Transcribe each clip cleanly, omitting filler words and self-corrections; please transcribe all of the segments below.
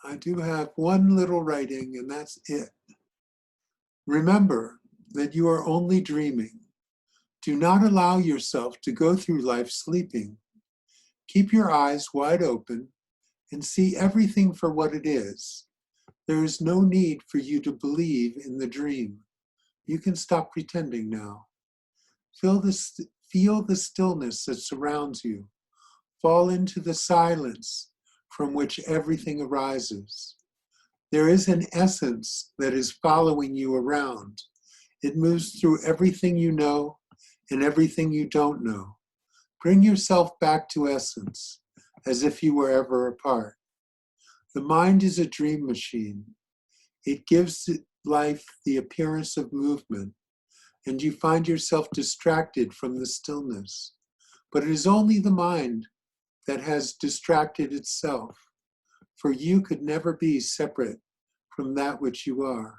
I do have one little writing, and that's it. Remember that you are only dreaming. Do not allow yourself to go through life sleeping. Keep your eyes wide open and see everything for what it is. There is no need for you to believe in the dream. You can stop pretending now. Feel the stillness that surrounds you. Fall into the silence from which everything arises. There is an essence that is following you around. It moves through everything you know and everything you don't know. Bring yourself back to essence, as if you were ever apart. The mind is a dream machine. It gives life the appearance of movement, and you find yourself distracted from the stillness. But it is only the mind that has distracted itself, for you could never be separate from that which you are.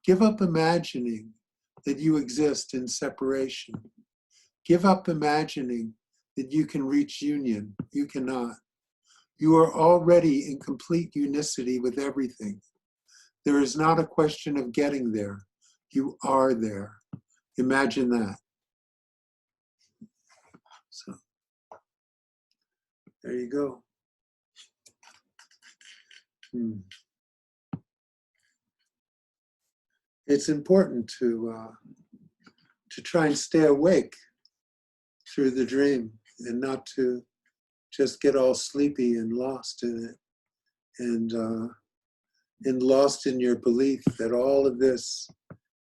Give up imagining that you exist in separation. Give up imagining that you can reach union. You cannot. You are already in complete unicity with everything. There is not a question of getting there. You are there. Imagine that. So, there you go. It's important to try and stay awake through the dream and not to just get all sleepy and lost in it and lost in your belief that all of this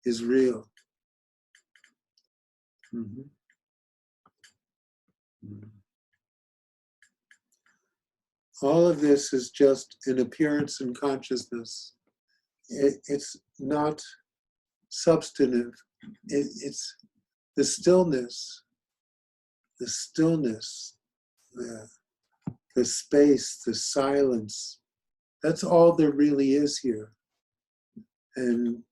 is real. Mm-hmm. Mm-hmm. All of this is just an appearance in consciousness. It's not substantive. It's the stillness, the space, the silence. That's all there really is here. And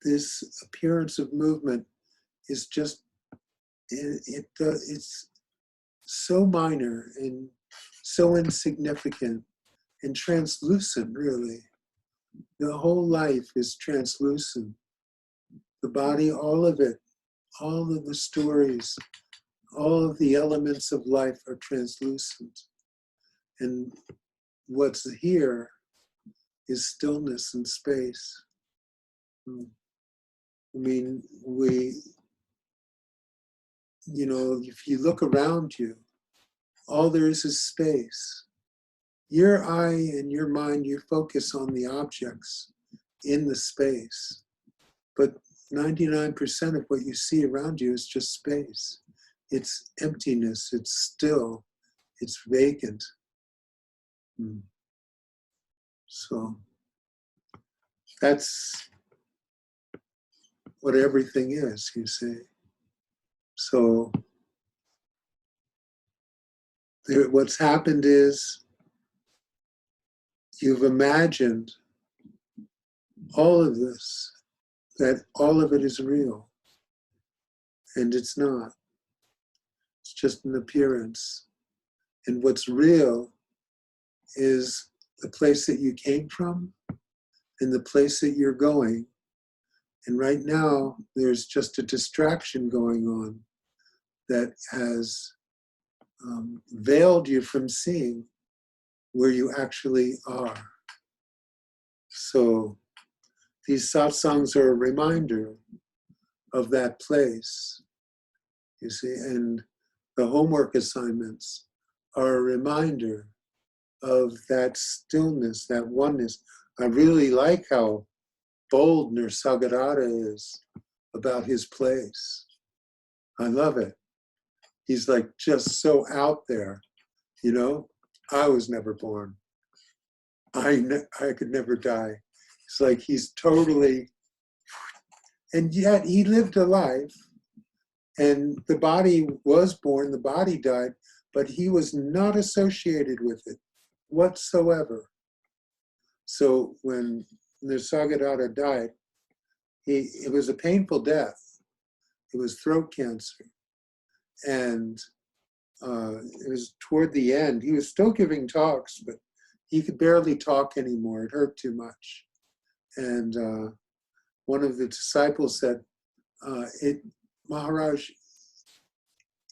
this appearance of movement is just, it's so minor and so insignificant and translucent, really. The whole life is translucent. The body, all of it, all of the stories, all of the elements of life are translucent. And what's here is stillness and space. I mean, if you look around you, all there is space. Your eye and your mind, you focus on the objects in the space. But 99% of what you see around you is just space. It's emptiness, it's still, it's vacant. So that's what everything is, you see. So what's happened is you've imagined all of this, that all of it is real. And it's not. It's just an appearance. And what's real is the place that you came from and the place that you're going. And right now, there's just a distraction going on that has veiled you from seeing where you actually are. So these satsangs are a reminder of that place, you see, and the homework assignments are a reminder of that stillness, that oneness. I really like how bold Nisargadatta is about his place. I love it. He's like just so out there, you know. I was never born. I could never die. It's like he's totally, and yet he lived a life, and the body was born, the body died, but he was not associated with it whatsoever. So when Nisargadatta died, it was a painful death. It was throat cancer. And it was toward the end. He was still giving talks, but he could barely talk anymore. It hurt too much. And one of the disciples said, Maharaj,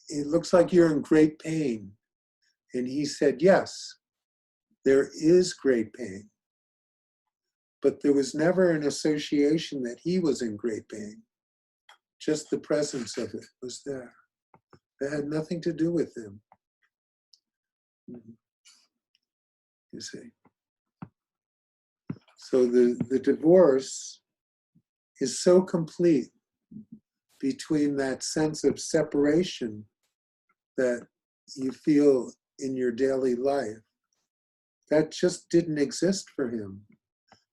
it looks like you're in great pain. And he said, yes, there is great pain. But there was never an association that he was in great pain. Just the presence of it was there. It had nothing to do with him. You see. So the divorce is so complete between that sense of separation that you feel in your daily life. That just didn't exist for him.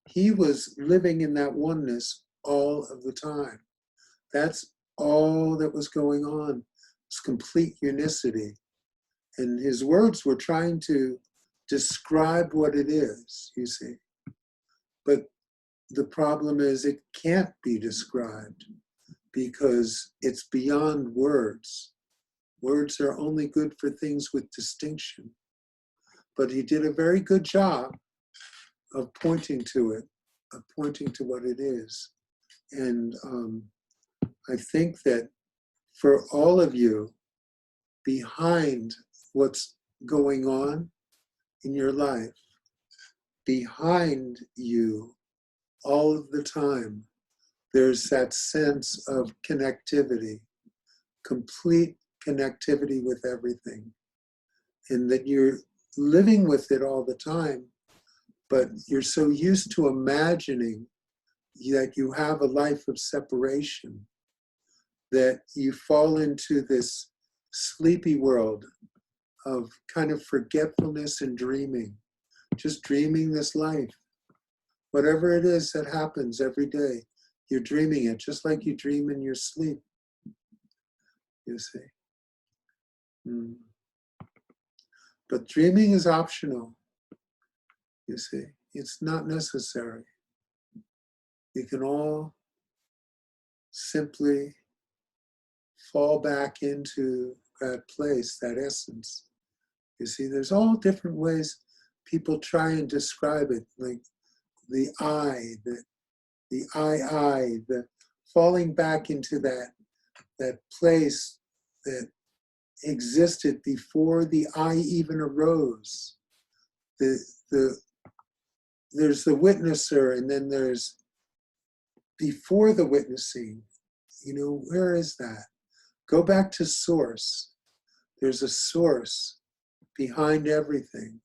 He was living in that oneness all of the time. That's all that was going on. It's complete unicity. And his words were trying to describe what it is, you see. But the problem is it can't be described because it's beyond words. Words are only good for things with distinction. But he did a very good job of pointing to it, of pointing to what it is. And I think that for all of you, behind what's going on in your life, behind you all of the time, there's that sense of connectivity, complete connectivity with everything. And that you're living with it all the time, but you're so used to imagining that you have a life of separation that you fall into this sleepy world of kind of forgetfulness and dreaming, just dreaming this life. Whatever it is that happens every day, you're dreaming it just like you dream in your sleep, you see. But dreaming is optional, you see. It's not necessary. You can all simply fall back into that place, that essence. You see, there's all different ways people try and describe it, like the I, the falling back into that place that existed before the I even arose. There's the witnesser, and then there's before the witnessing. You know, where is that? Go back to source. There's a source behind everything.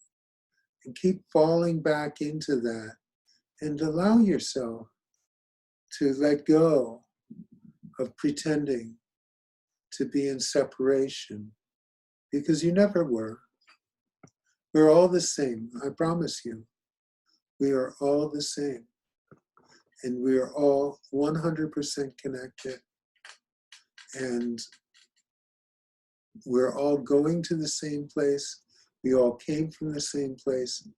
And keep falling back into that. And allow yourself to let go of pretending to be in separation. Because you never were. We're all the same, I promise you. We are all the same. And we are all 100% connected. And we're all going to the same place. We all came from the same place.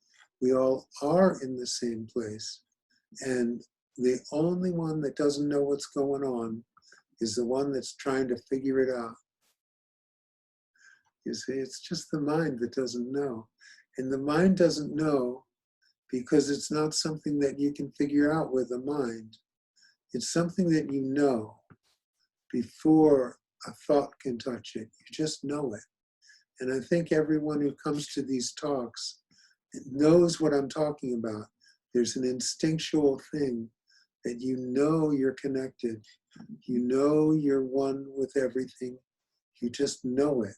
We all are in the same place. And the only one that doesn't know what's going on is the one that's trying to figure it out. You see, it's just the mind that doesn't know. And the mind doesn't know because it's not something that you can figure out with the mind. It's something that you know before a thought can touch it. You just know it. And I think everyone who comes to these talks knows what I'm talking about. There's an instinctual thing that you know you're connected. You know you're one with everything. You just know it.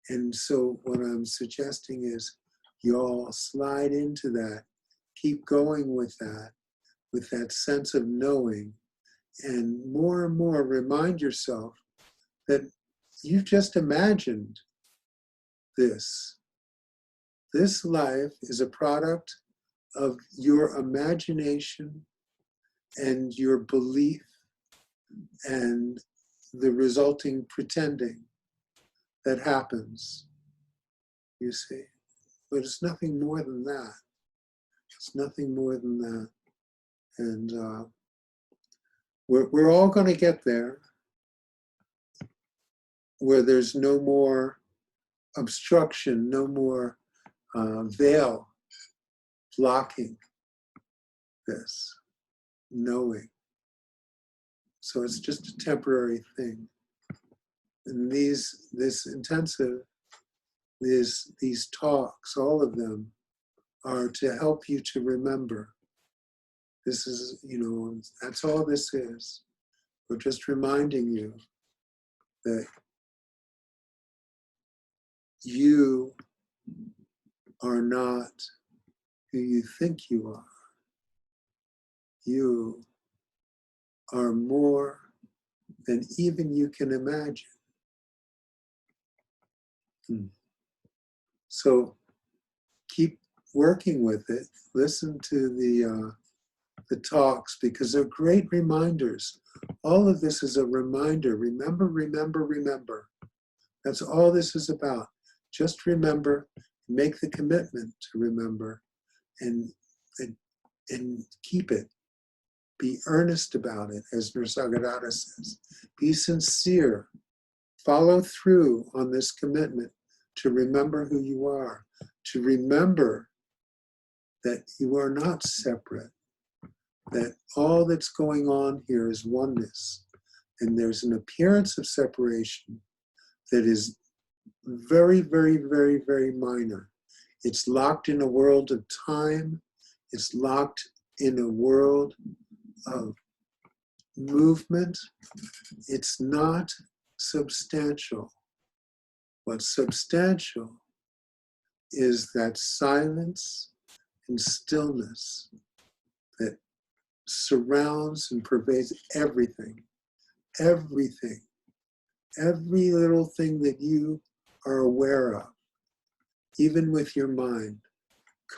And so what I'm suggesting is you all slide into that. Keep going with that sense of knowing. And more remind yourself that you've just imagined this. This life is a product of your imagination and your belief and the resulting pretending that happens, you see. But it's nothing more than that. It's nothing more than that. And we're all going to get there where there's no more obstruction, no more veil blocking this, knowing. So it's just a temporary thing. And this intensive, these talks, all of them, are to help you to remember. This is, that's all this is. We're just reminding you that you are not who you think you are. You are more than even you can imagine. So keep working with it. Listen to the talks, because they're great reminders. All of this is a reminder. Remember, remember, remember. That's all this is about. Just remember, make the commitment to remember, and keep it. Be earnest about it, as Nisargadatta says. Be sincere. Follow through on this commitment to remember who you are, to remember that you are not separate, that all that's going on here is oneness, and there's an appearance of separation that is very, very, very, very minor. It's locked in a world of time. It's locked in a world of movement. It's not substantial. What's substantial is that silence and stillness that surrounds and pervades everything. Everything. Every little thing that you are aware of, even with your mind,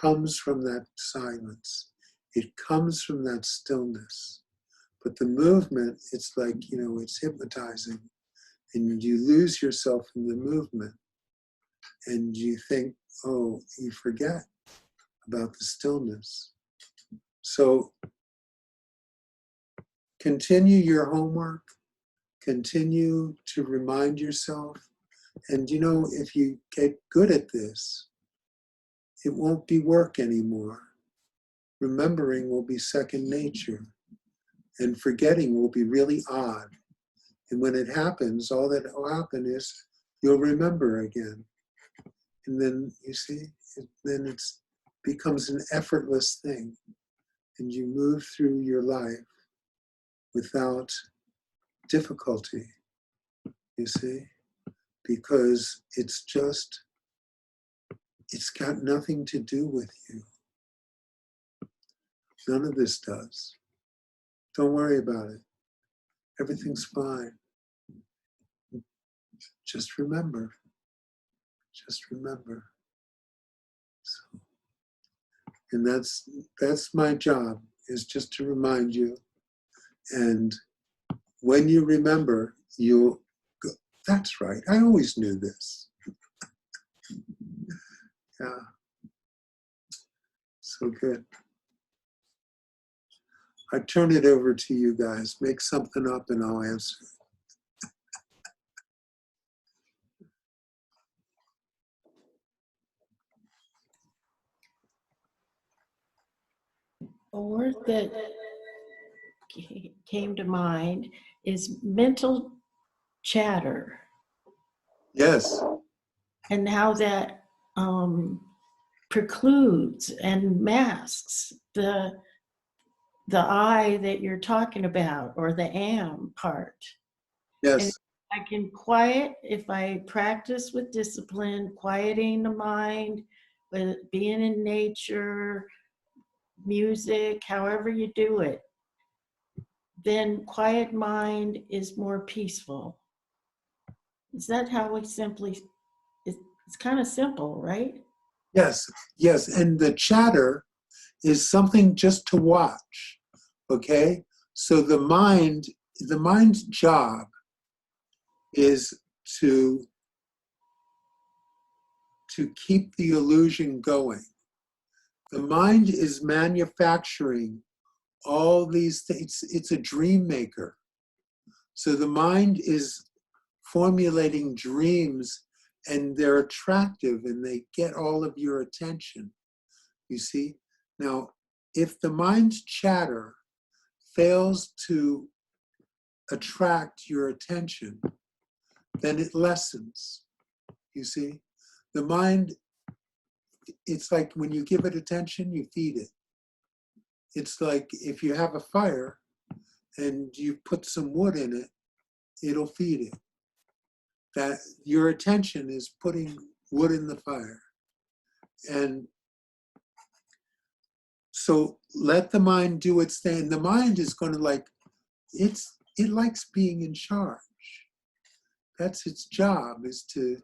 comes from that silence. It comes from that stillness. But the movement, it's like, it's hypnotizing. And you lose yourself in the movement. And you think, oh, you forget about the stillness. So continue your homework. Continue to remind yourself. And if you get good at this, it won't be work anymore. Remembering will be second nature. And forgetting will be really odd. And when it happens, all that will happen is you'll remember again. And then, you see, then it becomes an effortless thing. And you move through your life without difficulty, you see, because it's got nothing to do with you. None of this does. Don't worry about it. Everything's fine. Just remember. Just remember. So, and that's my job, is just to remind you. And when you remember, you'll go, that's right, I always knew this. Yeah. So good. I turn it over to you guys. Make something up and I'll answer. A word that came to mind is mental chatter. Yes. And how that precludes and masks the I that you're talking about, or the am part. Yes. And I can quiet, if I practice with discipline, quieting the mind, with being in nature, music, however you do it, then quiet mind is more peaceful. Is that how we simply, it's kind of simple, right? Yes. Yes. And the chatter is something just to watch. Okay? So the mind's job is to keep the illusion going. The mind is manufacturing all these things. It's a dream maker. So the mind is formulating dreams, and they're attractive and they get all of your attention. You see, Now, if the mind's chatter fails to attract your attention, then it lessens. You see? The mind, it's like when you give it attention, you feed it. It's like if you have a fire and you put some wood in it, it'll feed it. That your attention is putting wood in the fire. And so let the mind do its thing. The mind is going to it likes being in charge. That's its job, is to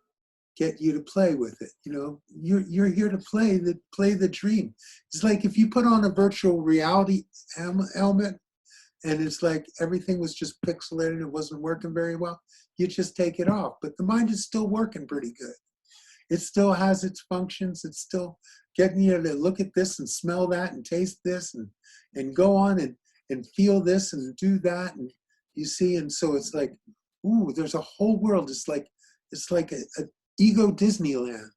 get you to play with it. You know, you're here to play the dream. It's like if you put on a virtual reality helmet and it's like everything was just pixelated, it wasn't working very well, you just take it off. But the mind is still working pretty good. It still has its functions. It's still getting you to look at this and smell that and taste this and go on and feel this and do that. And you see, and so it's like, ooh, there's a whole world. It's like a ego Disneyland.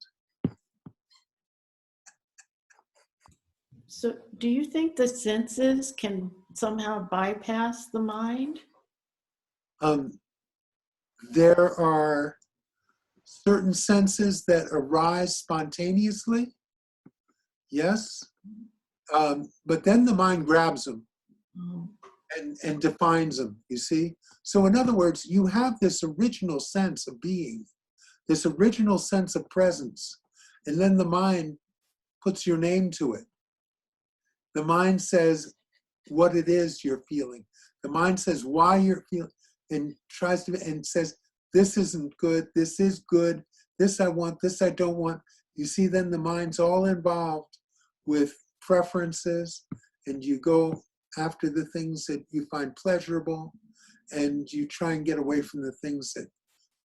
So do you think the senses can somehow bypass the mind? There are certain senses that arise spontaneously, yes, but then the mind grabs them and defines them, you see? So in other words, you have this original sense of being, this original sense of presence, and then the mind puts your name to it. The mind says what it is you're feeling. The mind says why you're feeling, and tries to, and says, this isn't good, this is good, this I want, this I don't want. You see, then the mind's all involved with preferences, and you go after the things that you find pleasurable, and you try and get away from the things that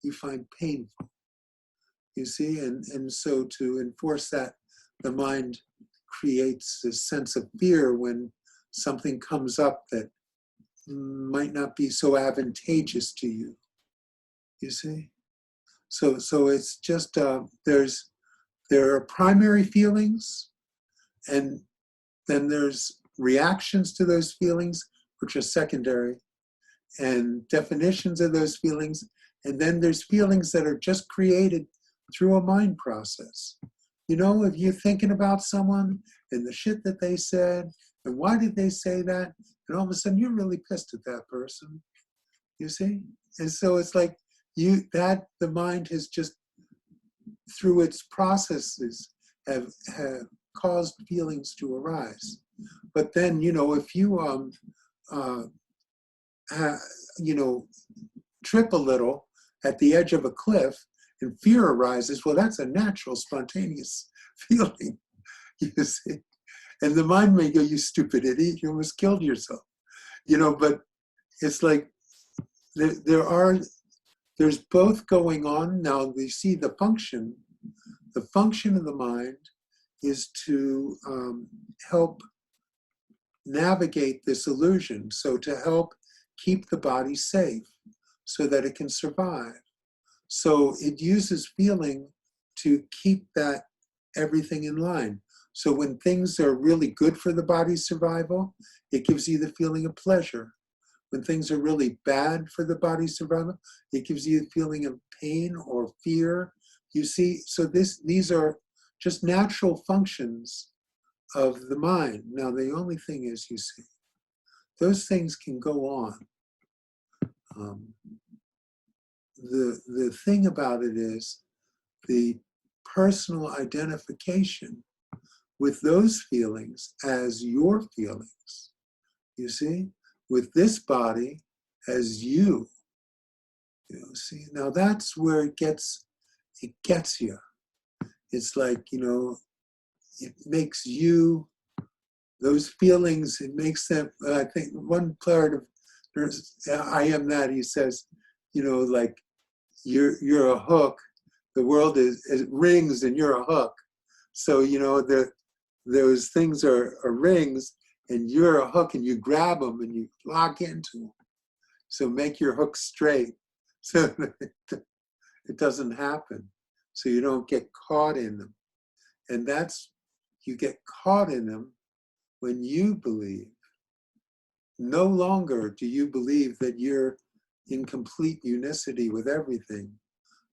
you find painful. You see, and so to enforce that, the mind creates a sense of fear when something comes up that might not be so advantageous to you. You see? So it's just, there are primary feelings, and then there's reactions to those feelings, which are secondary, and definitions of those feelings, and then there's feelings that are just created through a mind process. You know, if you're thinking about someone and the shit that they said, and why did they say that, and all of a sudden you're really pissed at that person, you see? And so it's like the mind has just, through its processes, have caused feelings to arise. But then, you know, if you, trip a little at the edge of a cliff and fear arises, well, that's a natural, spontaneous feeling, you see. And the mind may go, you stupid idiot, you almost killed yourself. You know, but it's like there's both going on. Now we see the function of the mind is to help navigate this illusion. So to help keep the body safe so that it can survive. So it uses feeling to keep that everything in line. So when things are really good for the body's survival, it gives you the feeling of pleasure. When things are really bad for the body's survival, it gives you the feeling of pain or fear. You see, so these are just natural functions of the mind. Now, the only thing is, you see, those things can go on. The thing about it is the personal identification with those feelings as your feelings, you see, with this body as you. You know, see, now that's where it gets you. It's like, you know, it makes you, those feelings, it makes them, I think one part of I Am That, he says, you know, like, you're a hook, the world is rings and you're a hook. So, you know, those things are rings and you're a hook, and you grab them and you lock into them. So make your hook straight so that it doesn't happen. So you don't get caught in them. And you get caught in them when you believe, no longer do you believe that you're in complete unicity with everything.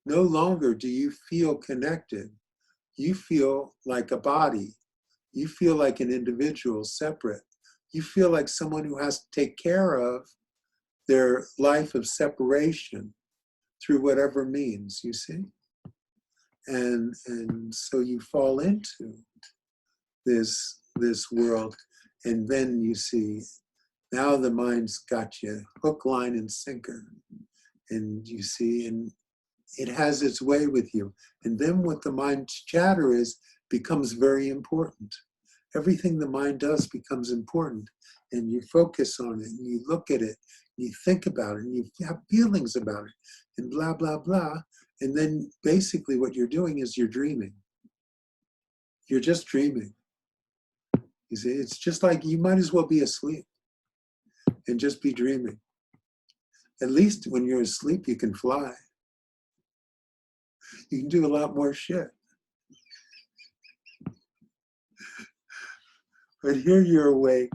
No longer do you feel connected. You feel like a body. You feel like an individual, separate. You feel like someone who has to take care of their life of separation through whatever means, you see? And so you fall into this world, and then you see, now the mind's got you hook, line, and sinker. And you see, and it has its way with you. And then what the mind's chatter is becomes very important. Everything the mind does becomes important. And you focus on it, and you look at it, and you think about it, and you have feelings about it, and blah, blah, blah. And then basically what you're doing is you're dreaming. You're just dreaming. You see, it's just like you might as well be asleep and just be dreaming. At least when you're asleep, you can fly. You can do a lot more shit. But here you're awake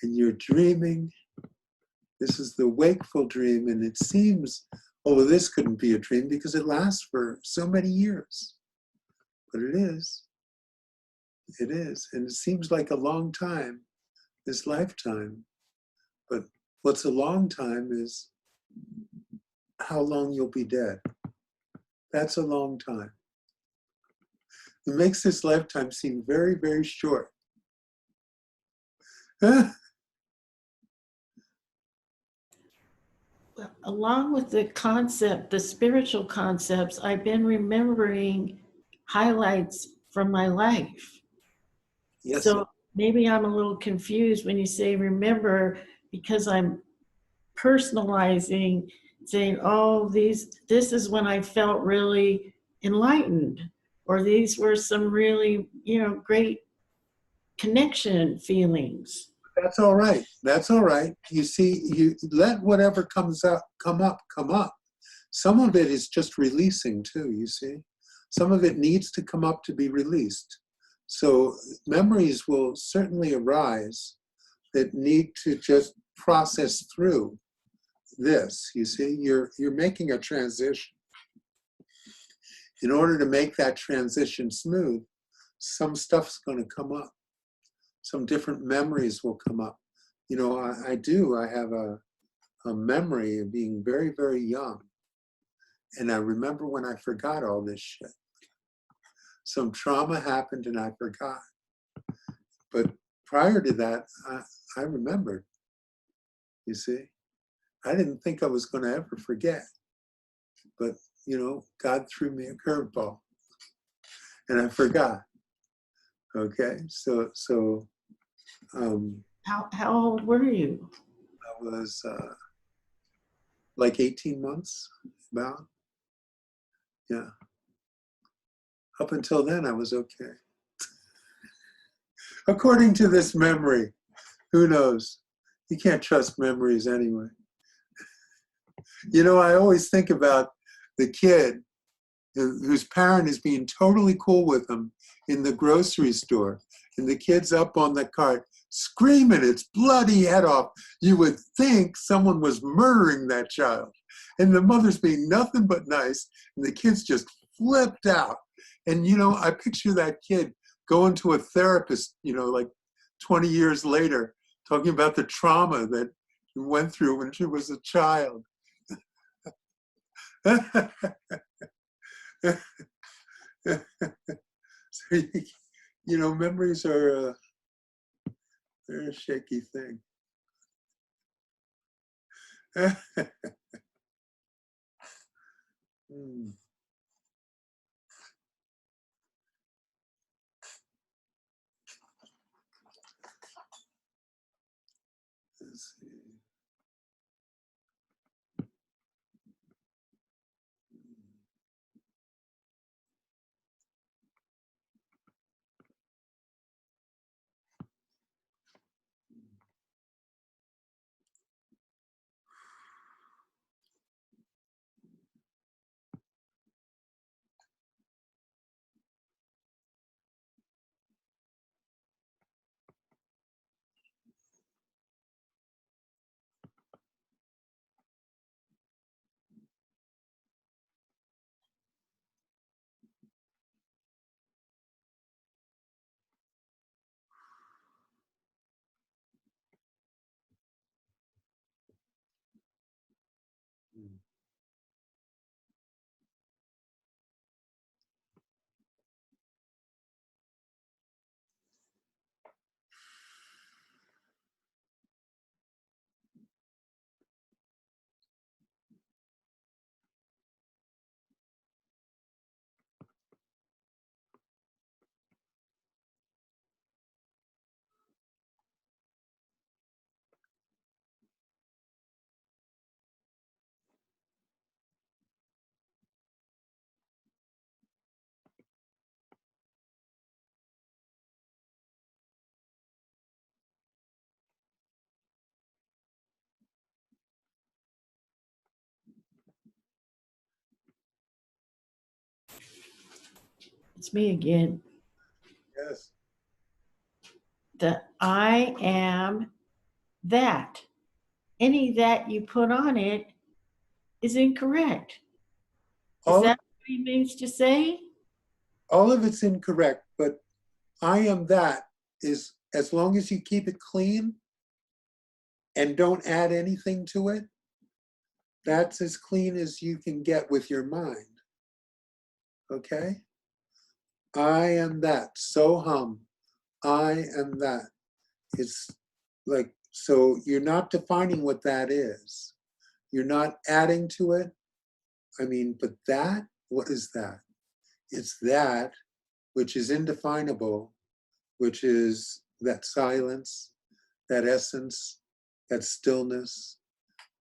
and you're dreaming. This is the wakeful dream, and it seems, oh, this couldn't be a dream because it lasts for so many years. But it is. It is. And it seems like a long time, this lifetime. But what's a long time is how long you'll be dead. That's a long time. It makes this lifetime seem very, very short. Along with the concept, the spiritual concepts, I've been remembering highlights from my life. Yes. So maybe I'm a little confused when you say remember, because I'm personalizing, saying, oh, this is when I felt really enlightened, or these were some really, great connection feelings. That's all right. That's all right. You see, you let whatever comes up, come up. Some of it is just releasing too, you see. Some of it needs to come up to be released. So memories will certainly arise that need to just process through this, you see. You're making a transition. In order to make that transition smooth, some stuff's going to come up. Some different memories will come up. You know, I have a memory of being very, very young. And I remember when I forgot all this shit. Some trauma happened and I forgot. But prior to that, I remembered, you see. I didn't think I was going to ever forget. But, you know, God threw me a curveball and I forgot. Okay, so How old were you? I was like 18 months, about. Yeah. Up until then, I was okay. According to this memory, who knows? You can't trust memories anyway. You know, I always think about the kid whose parent is being totally cool with him in the grocery store, and the kid's up on the cart screaming its bloody head off. You would think someone was murdering that child, and the mother's being nothing but nice, and the kid's just flipped out. And, you know, I picture that kid going to a therapist, you know, like 20 years later, talking about the trauma that he went through when she was a child. So, you know, memories are they're a shaky thing. Hmm. Let's see. It's me again. Yes. The I am that. Any that you put on it is incorrect. Is All of, that what he means to say? all of it's incorrect, but I am that is, as long as you keep it clean and don't add anything to it, that's as clean as you can get with your mind. Okay? I am that. Soham. I am that. It's like, so you're not defining what that is. You're not adding to it. I mean, but that, what is that? It's that which is indefinable, which is that silence, that essence, that stillness.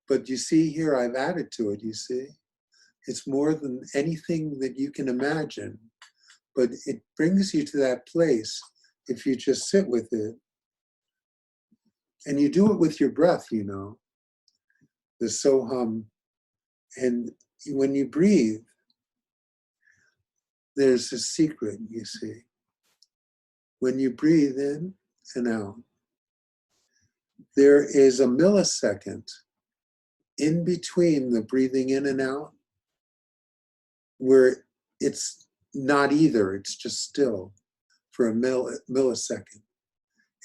But you see here, I've added to it, you see? It's more than anything that you can imagine, but it brings you to that place if you just sit with it. And you do it with your breath, you know, the soham. And when you breathe, there's a secret, you see. When you breathe in and out, there is a millisecond in between the breathing in and out where it's not either, it's just still for a millisecond.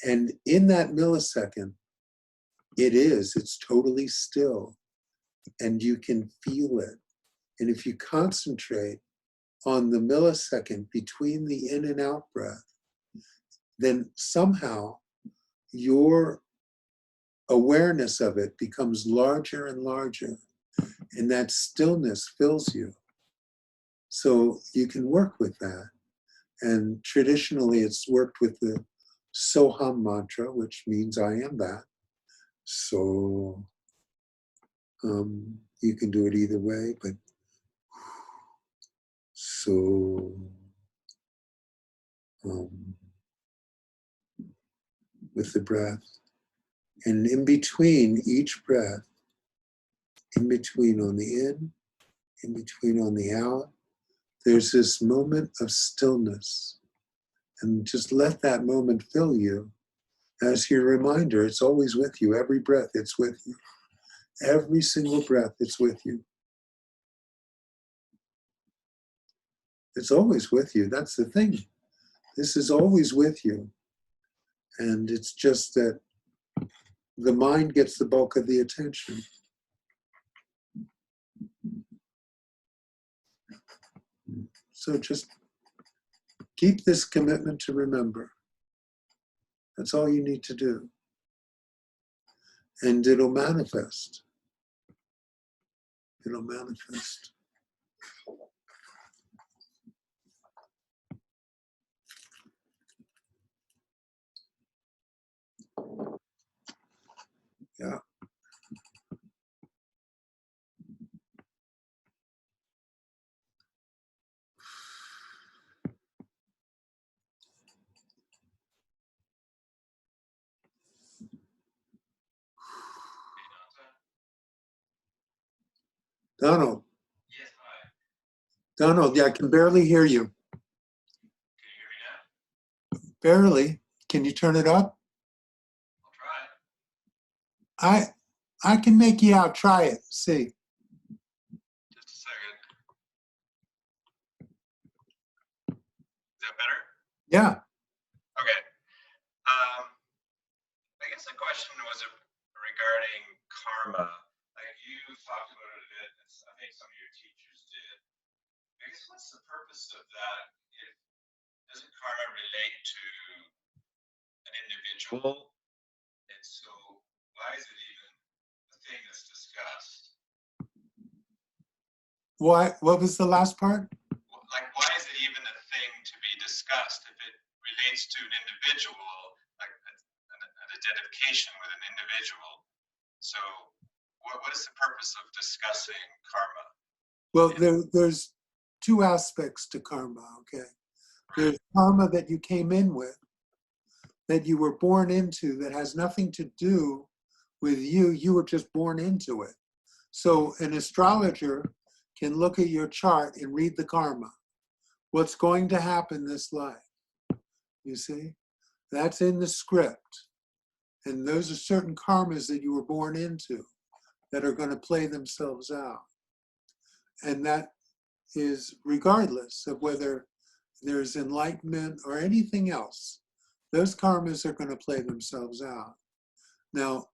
And in that millisecond, it's totally still, and you can feel it. And if you concentrate on the millisecond between the in and out breath, then somehow your awareness of it becomes larger and larger, and that stillness fills you. So you can work with that. And traditionally, it's worked with the Soham mantra, which means I am that. So you can do it either way, but so with the breath. And in between each breath, in between on the in between on the out, there's this moment of stillness. And just let that moment fill you as your reminder. It's always with you. Every breath, it's with you. Every single breath, it's with you. It's always with you. That's the thing. This is always with you. And it's just that the mind gets the bulk of the attention. So just keep this commitment to remember. That's all you need to do. And it'll manifest. It'll manifest. Yeah. Donald. Yes, hi. Donald, yeah, I can barely hear you. Can you hear me now? Barely. Can you turn it up? I'll try. I can make you out. Try it. See. Just a second. Is that better? Yeah. Okay. I guess the question was regarding karma. Like you talked about it a bit. I think some of your teachers did. I guess what's the purpose of that? Doesn't karma relate to an individual? And so why is it even a thing that's discussed? What was the last part? Like, why is it even a thing to be discussed if it relates to an individual, like an identification with an individual? So what is the purpose of discussing karma? Well, there's two aspects to karma, okay? There's karma that you came in with, that you were born into, that has nothing to do with you. You were just born into it. So an astrologer can look at your chart and read the karma. what's going to happen this life. You see? That's in the script. And those are certain karmas that you were born into that are going to play themselves out. And that is regardless of whether there's enlightenment or anything else. Those karmas are going to play themselves out. Now,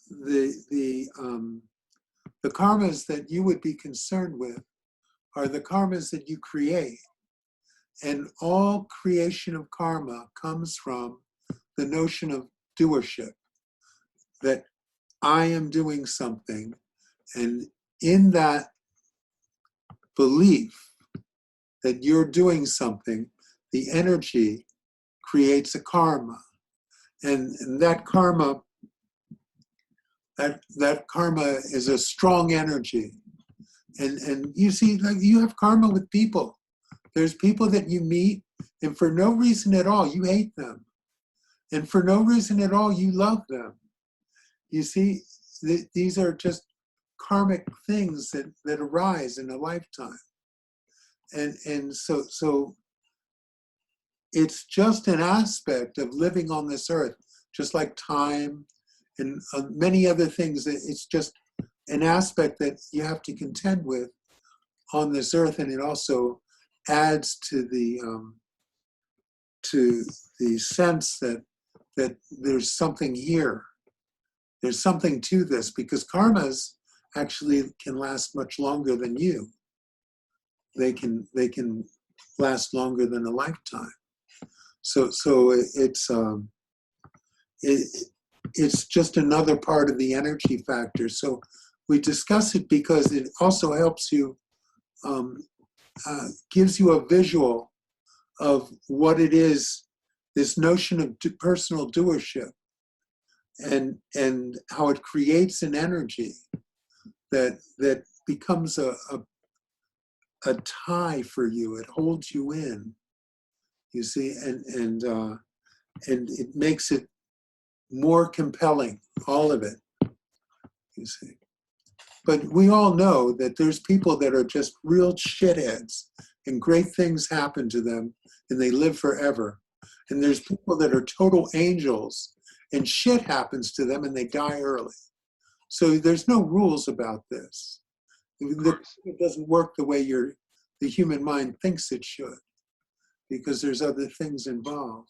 the karmas that you would be concerned with are the karmas that you create. And all creation of karma comes from the notion of doership, that I am doing something, and in that belief that you're doing something, the energy creates a karma. And that karma, that karma is a strong energy. And you see, like, you have karma with people. There's people that you meet, and for no reason at all, you hate them. And for no reason at all, you love them. You see, these are just karmic things that arise in a lifetime. And so it's just an aspect of living on this earth, just like time and many other things. It's just an aspect that you have to contend with on this earth, and it also adds to the sense that there's something here. There's something to this, because karmas actually can last much longer than you. They can last longer than a lifetime. So it's just another part of the energy factor. So we discuss it because it also helps you, gives you a visual of what it is, this notion of personal doership, and how it creates an energy that becomes a tie for you. It holds you in, you see, and it makes it more compelling, all of it, you see. But we all know that there's people that are just real shitheads, and great things happen to them, and they live forever. And there's people that are total angels, and shit happens to them, and they die early. So there's no rules about this. It doesn't work the way the human mind thinks it should, because there's other things involved.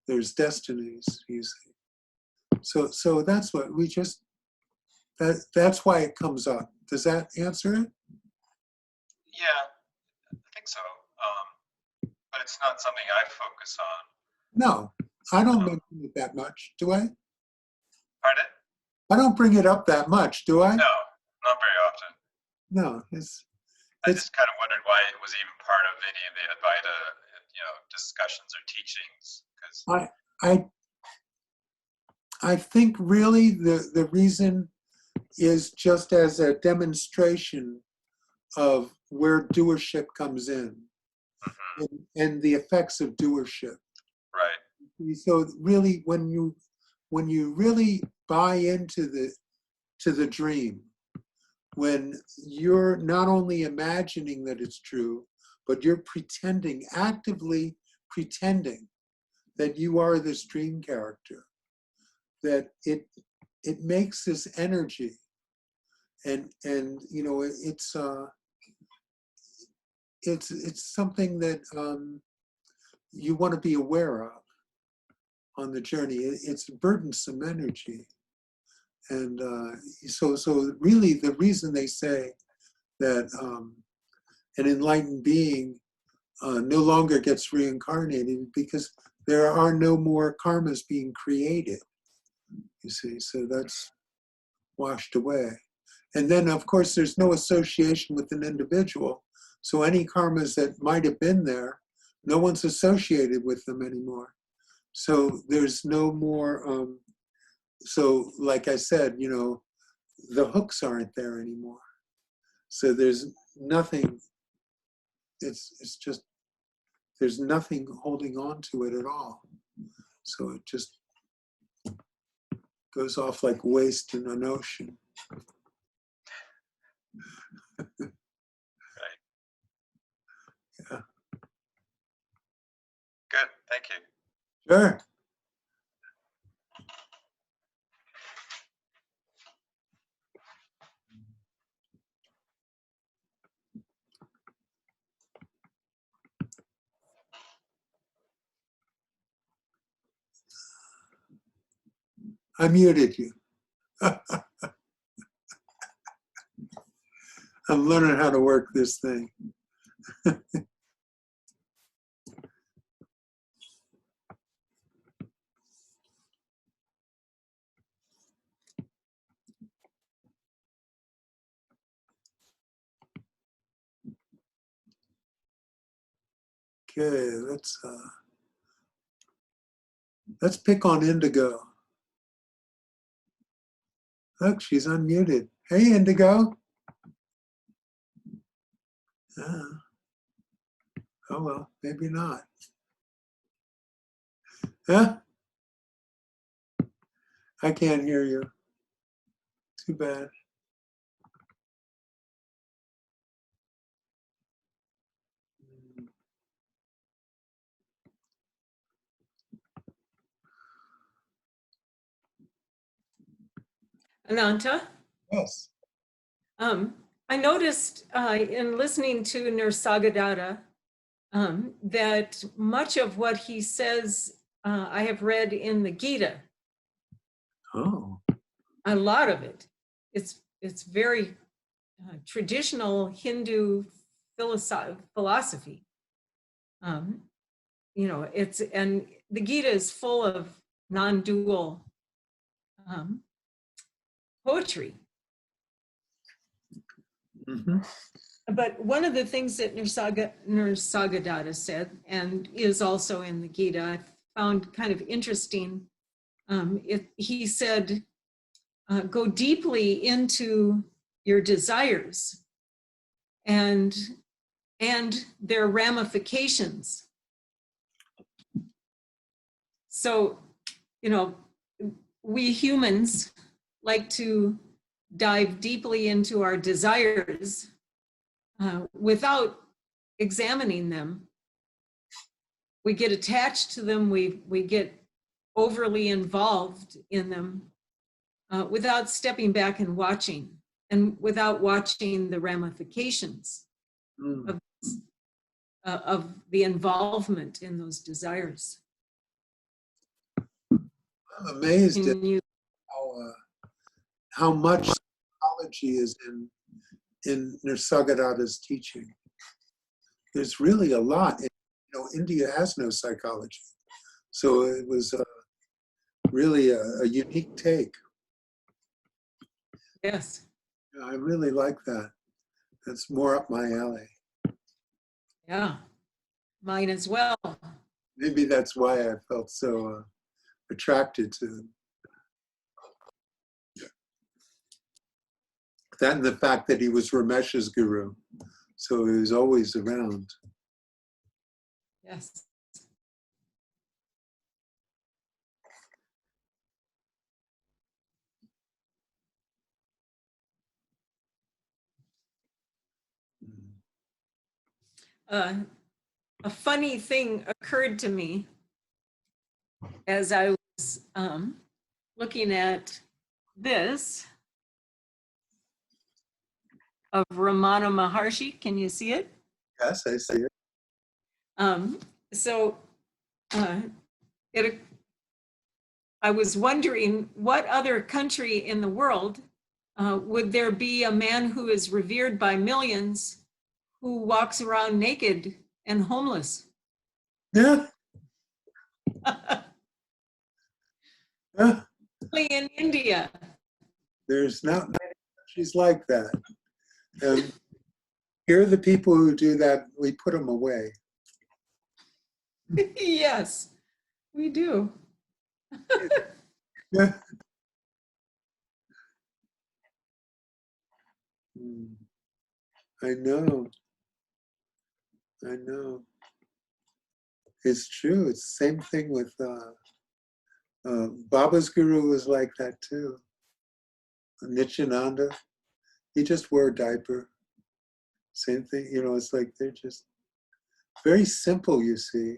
There's destinies, you see. So that's what we just, that's why it comes up. Does that answer it? Yeah, I think so. But it's not something I focus on. No, I don't mention it that much, do I? Pardon? I don't bring it up that much, do I? No, not very often. No, I just kind of wondered why it was even part of any of the Advaita, discussions or teachings. Because I think really the reason is just as a demonstration of where doership comes in, and the effects of doership. right. So really, when you really buy into the dream, when you're not only imagining that it's true, but you're actively pretending that you are this dream character, that it makes this energy, and it's something that you want to be aware of on the journey. It's burdensome energy. And so really the reason they say that an enlightened being no longer gets reincarnated, because there are no more karmas being created, you see, so that's washed away. And then, of course, there's no association with an individual, so any karmas that might have been there, no one's associated with them anymore. So there's no more, so like I said, the hooks aren't there anymore. So there's nothing, it's just, there's nothing holding on to it at all. So it just goes off like waste in an ocean. Right. Yeah. Thank you. Sure. I muted you. I'm learning how to work this thing. Okay, let's pick on Indigo. Look, she's unmuted. Hey, Indigo. Oh well, maybe not. Huh? I can't hear you. Too bad. Ananta, Yes. I noticed in listening to Nisargadatta that much of what he says I have read in the Gita. Oh. A lot of it. It's very traditional Hindu philosophy. You know, and the Gita is full of non-dual poetry. Mm-hmm. But one of the things that Nisargadatta said, and is also in the Gita, I found kind of interesting. He said, go deeply into your desires and their ramifications. So, you know, we humans like to dive deeply into our desires without examining them. We get attached to them, we get overly involved in them without stepping back and watching, and without watching the ramifications of the involvement in those desires. I'm amazed at how much psychology is in Nisargadatta's teaching. There's really a lot. You know, India has no psychology, so it was really a unique take. Yes. I really like that. That's more up my alley. Yeah, mine as well. Maybe that's why I felt so attracted to him. That and the fact that he was Ramesh's guru, so he was always around. Yes. A funny thing occurred to me as I was looking at this of Ramana Maharshi. Can you see it? Yes, I see it. So I was wondering what other country in the world would there be a man who is revered by millions who walks around naked and homeless? Yeah. Only in India. There's not many countries like that. And here are the people who do that, we put them away. Yes, we do. Yeah. I know. I know. It's true. It's the same thing with Baba's guru was like that too. Nityananda, he just wore a diaper. Same thing, you know, it's like they're just very simple, you see.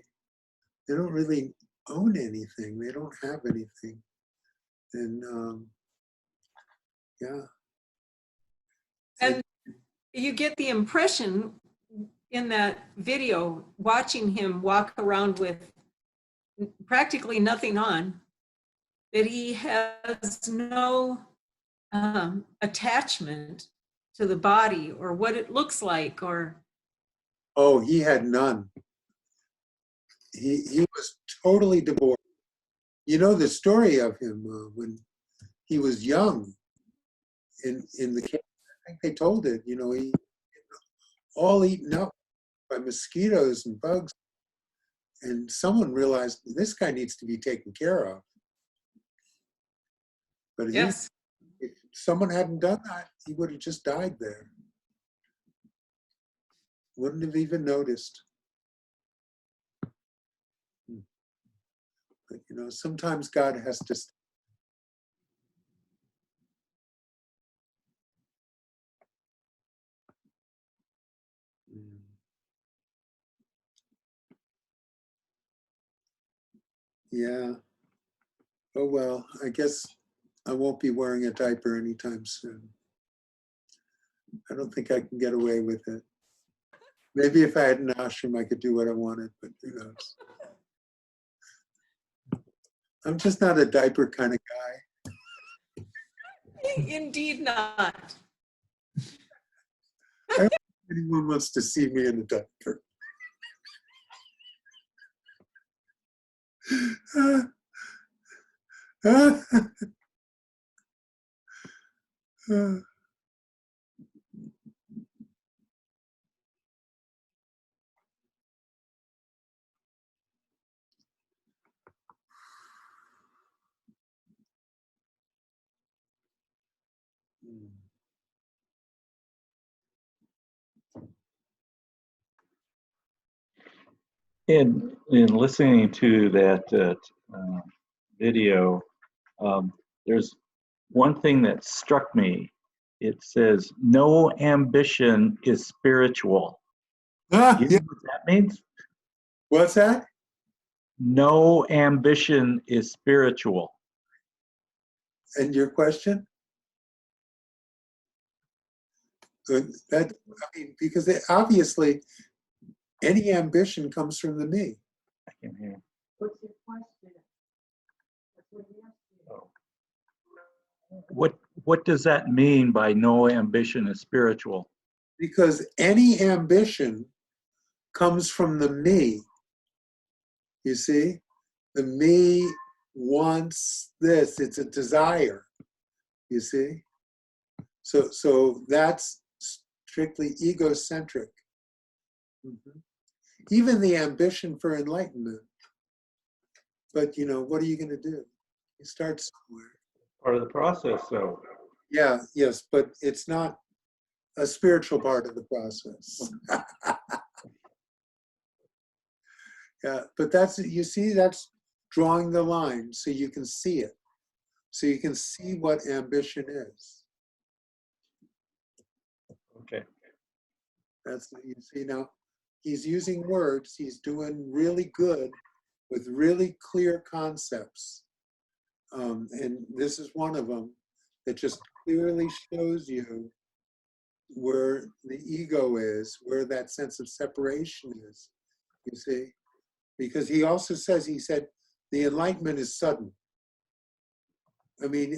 they don't really own anything. They don't have anything. And yeah. And you get the impression in that video, watching him walk around with practically nothing on, that he has no attachment to the body or what it looks like, or Oh, he had none. He was totally divorced. You know the story of him when he was young in the camp. I think they told it. You know, he all eaten up by mosquitoes and bugs, and someone realized this guy needs to be taken care of. But yes. if someone hadn't done that, he would have just died there. Wouldn't have even noticed. But you know, sometimes God has to. Yeah. Oh well, I guess I won't be wearing a diaper anytime soon. I don't think I can get away with it. Maybe if I had an ashram, I could do what I wanted, but who knows? I'm just not a diaper kind of guy. Indeed not. I don't think anyone wants to see me in a diaper. In listening to that video, there's one thing that struck me. It says, "No ambition is spiritual." You know Yeah. what that means? What's that? No ambition is spiritual. And your question? That, I mean, because obviously any ambition comes from the me. I can hear. What's your question? What does that mean by no ambition is spiritual? Because any ambition comes from the me. You see? The me wants this. It's a desire. You see? So that's strictly egocentric. Mm-hmm. Even the ambition for enlightenment. But you know, what are you going to do? You start somewhere. Part of the process, though. Yeah, yes, but it's not a spiritual part of the process. Yeah, but that's, you see, that's drawing the line so you can see it. So you can see what ambition is. Okay. That's, you see, now he's using words, he's doing really good with really clear concepts. And this is one of them that just clearly shows you where the ego is, where that sense of separation is, you see? Because he also says, he said, the enlightenment is sudden. I mean,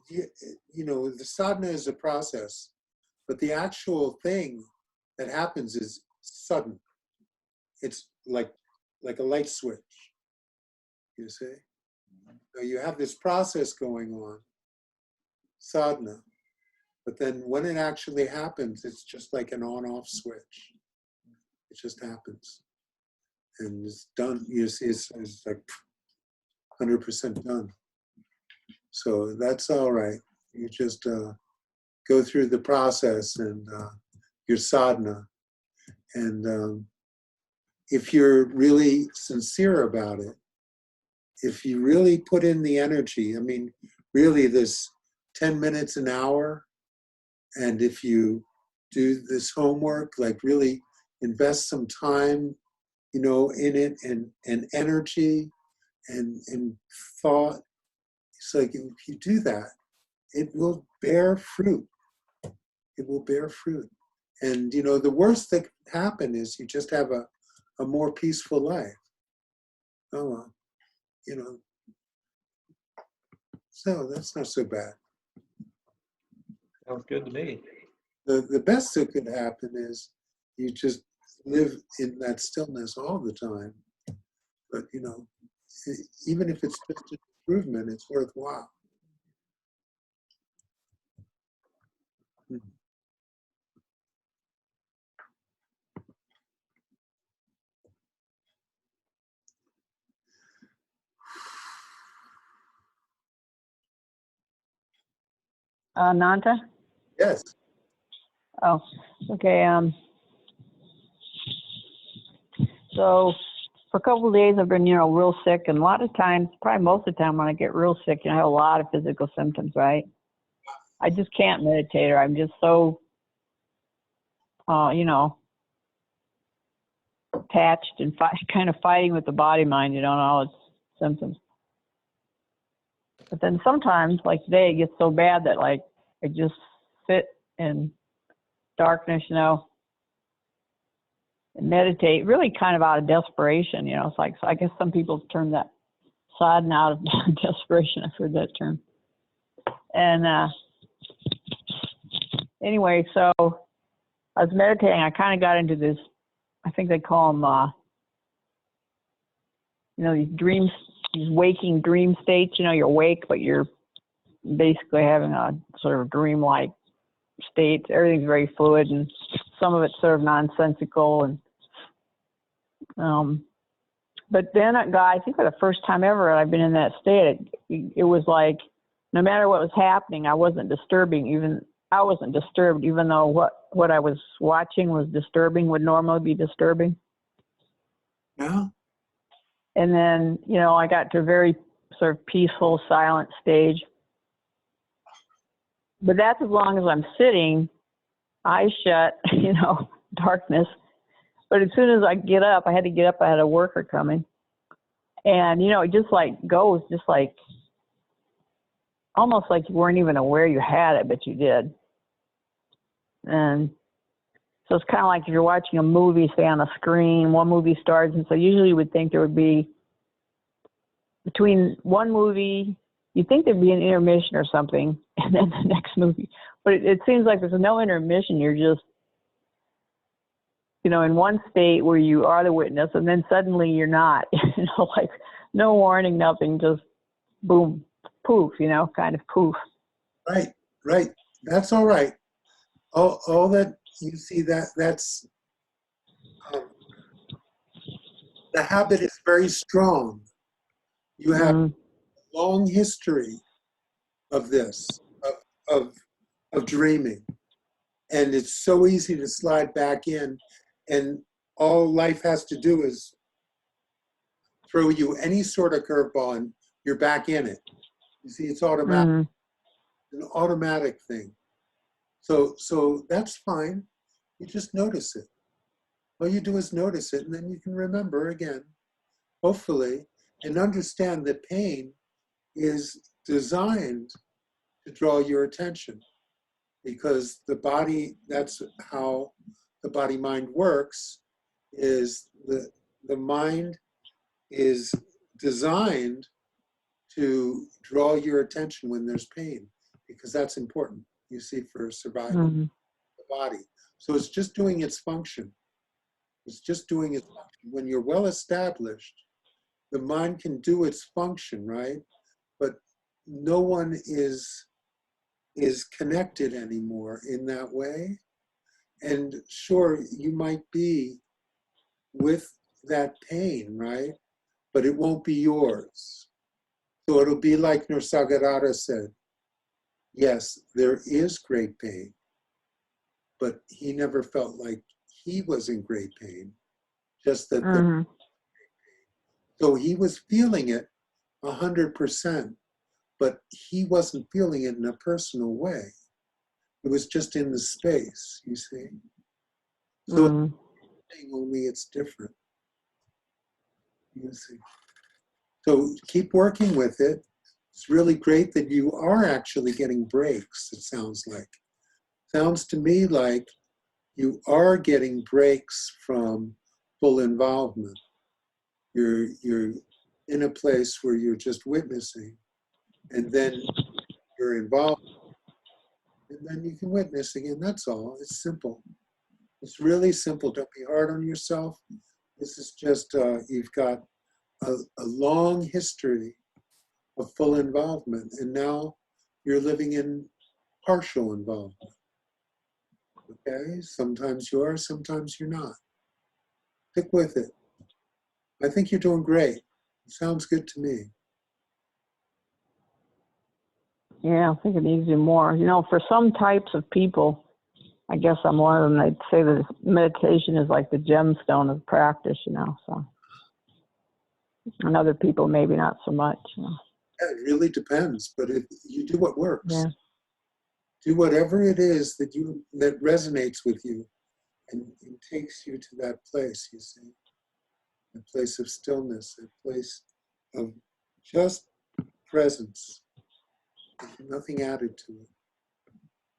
you know, the sadhana is a process, but the actual thing that happens is sudden. It's like a light switch, you see? So you have this process going on, sadhana, but then when it actually happens, it's just like an on-off switch. It just happens. And it's done, you see, it's like 100% done. So that's all right. You just go through the process and your sadhana. And if you're really sincere about it, if you really put in the energy, I mean, really this 10 minutes an hour, and if you do this homework, like really invest some time you know, in it, and energy and thought. It's like if you do that, it will bear fruit. It will bear fruit. And, you know, the worst that can happen is you just have a more peaceful life. Oh, well, you know. So that's not so bad. Sounds good to me. The best that could happen is you just live in that stillness all the time. But, you know, even if it's just an improvement, it's worthwhile. Ananta? Yes. Oh, okay. So for a couple of days I've been, you know, real sick, and a lot of times, probably most of the time when I get real sick, you know, I have a lot of physical symptoms, right? I just can't meditate, or I'm just so, you know, attached and kind of fighting with the body mind, you know, and all its symptoms. But then sometimes, like today, it gets so bad that like I just sit in darkness, you know, and meditate, really kind of out of desperation, you know. It's like, so I guess some people term that sadhana out of desperation. I've heard that term. And anyway, so I was meditating. I kind of got into this, I think they call them, you know, these dreams, these waking dream states. You know, you're awake, but you're basically having a sort of dream-like state. Everything's very fluid, and some of it's sort of nonsensical. And but then I think for the first time ever I've been in that state, it was like no matter what was happening, I wasn't disturbed, even though what I was watching was disturbing, would normally be disturbing. Yeah. And then, you know, I got to a very sort of peaceful, silent stage. But that's as long as I'm sitting, eyes shut, you know, darkness. But as soon as I get up, I had to get up, I had a worker coming. And, you know, it just like goes, just like, almost like you weren't even aware you had it, but you did. And so it's kind of like if you're watching a movie, say on a screen, one movie starts, and so usually you would think there would be, between one movie, you'd think there'd be an intermission or something, and then the next movie. But it seems like there's no intermission. You're just, you know, in one state where you are the witness, and then suddenly you're not. You know, like no warning, nothing, just boom, poof, you know, kind of poof. Right, right. That's all right. All that you see, that's the habit is very strong. You have a long history of this, of dreaming, and it's so easy to slide back in, and all life has to do is throw you any sort of curveball, and you're back in it. You see, it's automatic, an automatic thing. So that's fine. You just notice it. All you do is notice it, and then you can remember again, hopefully, and understand that pain is designed to draw your attention, because the body, that's how the body-mind works, is the mind is designed to draw your attention when there's pain, because that's important, you see, for survival of the body. So it's just doing its function. It's just doing its function. When you're well established, the mind can do its function, right? But no one is connected anymore in that way. And sure, you might be with that pain, right? But it won't be yours. So it'll be like Nisargadatta said, yes, there is great pain, but he never felt like he was in great pain, just that so he was feeling it 100%, but he wasn't feeling it in a personal way. It was just in the space, you see. So only it's different. You see. So keep working with it. It's really great that you are actually getting breaks, it sounds like. Sounds to me like you are getting breaks from full involvement. You're in a place where you're just witnessing, and then you're involved, and then you can witness again. That's all. It's simple. It's really simple. Don't be hard on yourself. This is just, you've got a long history of full involvement, and now you're living in partial involvement. Okay? Sometimes you are, sometimes you're not. Stick with it. I think you're doing great. It sounds good to me. Yeah, I think it needs to be more. You know, for some types of people, I guess I'm one of them, they'd say that meditation is like the gemstone of practice, you know, so. And other people, maybe not so much. You know. Yeah, it really depends, but if you do what works. Yeah. Do whatever it is that resonates with you and takes you to that place, you see. A place of stillness, a place of just presence, nothing added to it.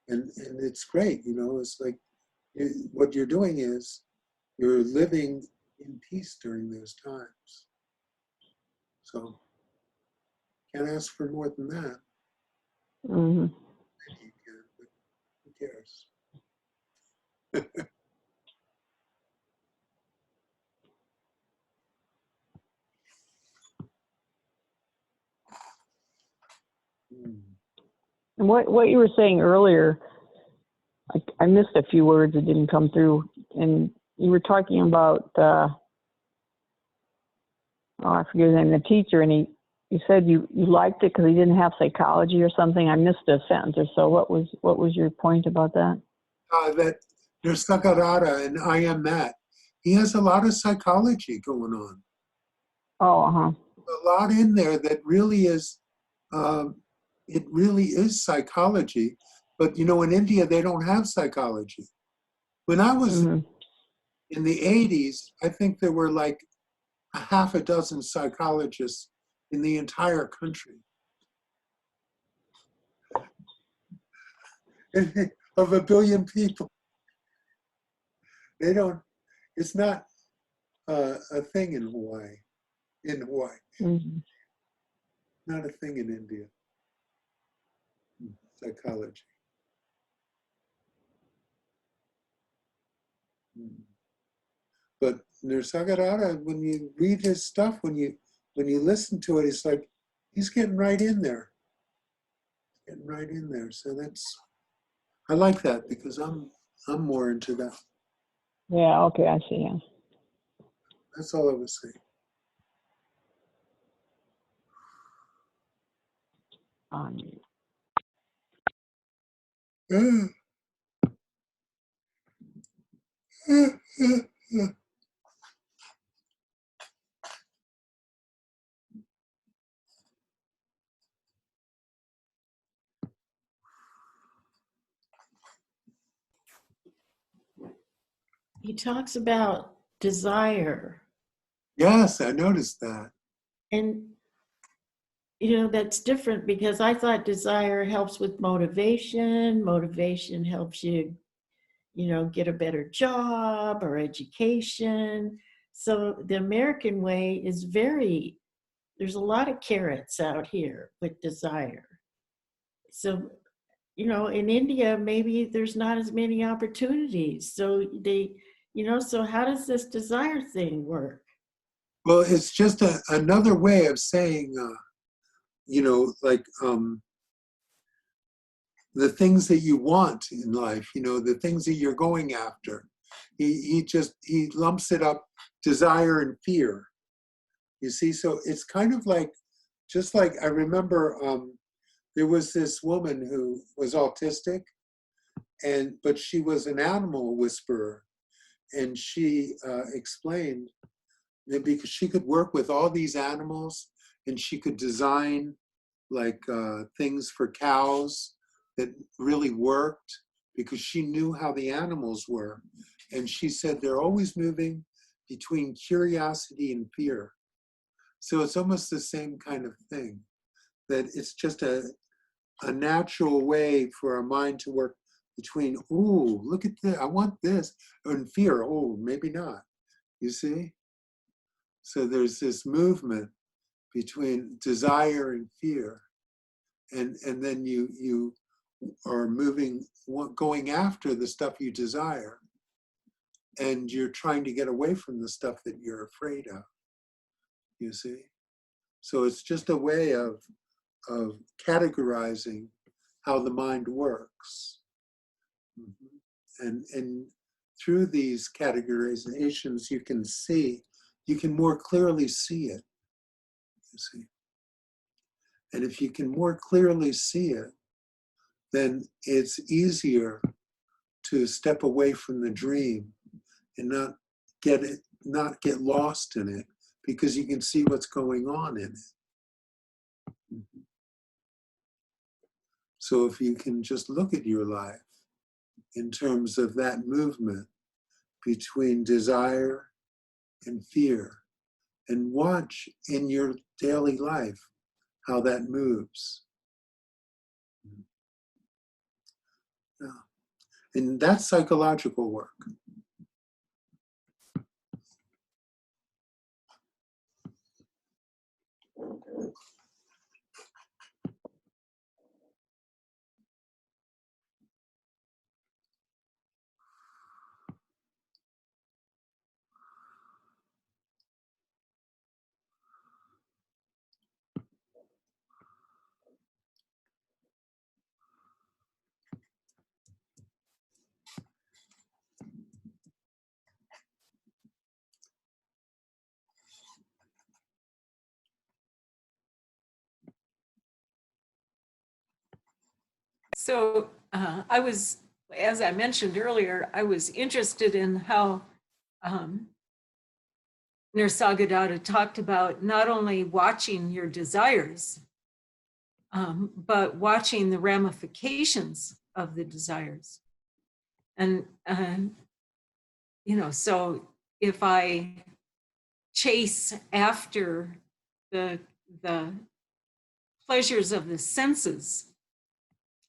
And it's great, you know, it's like what you're doing is you're living in peace during those times. So can't ask for more than that. Mm-hmm. Maybe you can, but who cares? And what you were saying earlier, I missed a few words that didn't come through. And you were talking about, I forget his name, the teacher, and you said you liked it because he didn't have psychology or something. I missed a sentence or so. What was your point about that? That Nisargadatta and I am that. He has a lot of psychology going on. Oh, uh-huh. A lot in there that really is, it really is psychology. But, you know, in India, they don't have psychology. When I was Mm-hmm. in the 80s, I think there were like a half a dozen psychologists in the entire country. Of 1 billion people. They don't, it's not a thing in Hawaii. Mm-hmm. Not a thing in India. Psychology. But Nisargadatta, when you read his stuff, when you listen to it, it's like he's getting right in there. Getting right in there. So I like that because I'm more into that. Yeah, okay, I see. Yeah. That's all I was saying. He talks about desire. Yes, I noticed that. And, you know, that's different because I thought desire helps with motivation. Motivation helps you, you know, get a better job or education. So the American way is there's a lot of carrots out here with desire. So, you know, in India, maybe there's not as many opportunities. So so how does this desire thing work? Well, it's just another way of saying, you know, like the things that you want in life, you know, the things that you're going after. He lumps it up, desire and fear. You see, so it's kind of like, just like I remember there was this woman who was autistic, but she was an animal whisperer. And she explained that because she could work with all these animals and she could design like things for cows that really worked because she knew how the animals were. And she said they're always moving between curiosity and fear. So it's almost the same kind of thing, that it's just a natural way for our mind to work between, ooh, look at this, I want this, and fear, oh, maybe not, you see? So there's this movement between desire and fear, and then you are moving, going after the stuff you desire, and you're trying to get away from the stuff that you're afraid of, you see? So it's just a way of categorizing how the mind works. And through these categorizations, you can more clearly see it, you see. And if you can more clearly see it, then it's easier to step away from the dream and not get lost in it, because you can see what's going on in it. So if you can just look at your life in terms of that movement between desire and fear, and watch in your daily life how that moves. Yeah. And that's psychological work. So as I mentioned earlier, I was interested in how Nisargadatta talked about not only watching your desires, but watching the ramifications of the desires. And, so if I chase after the pleasures of the senses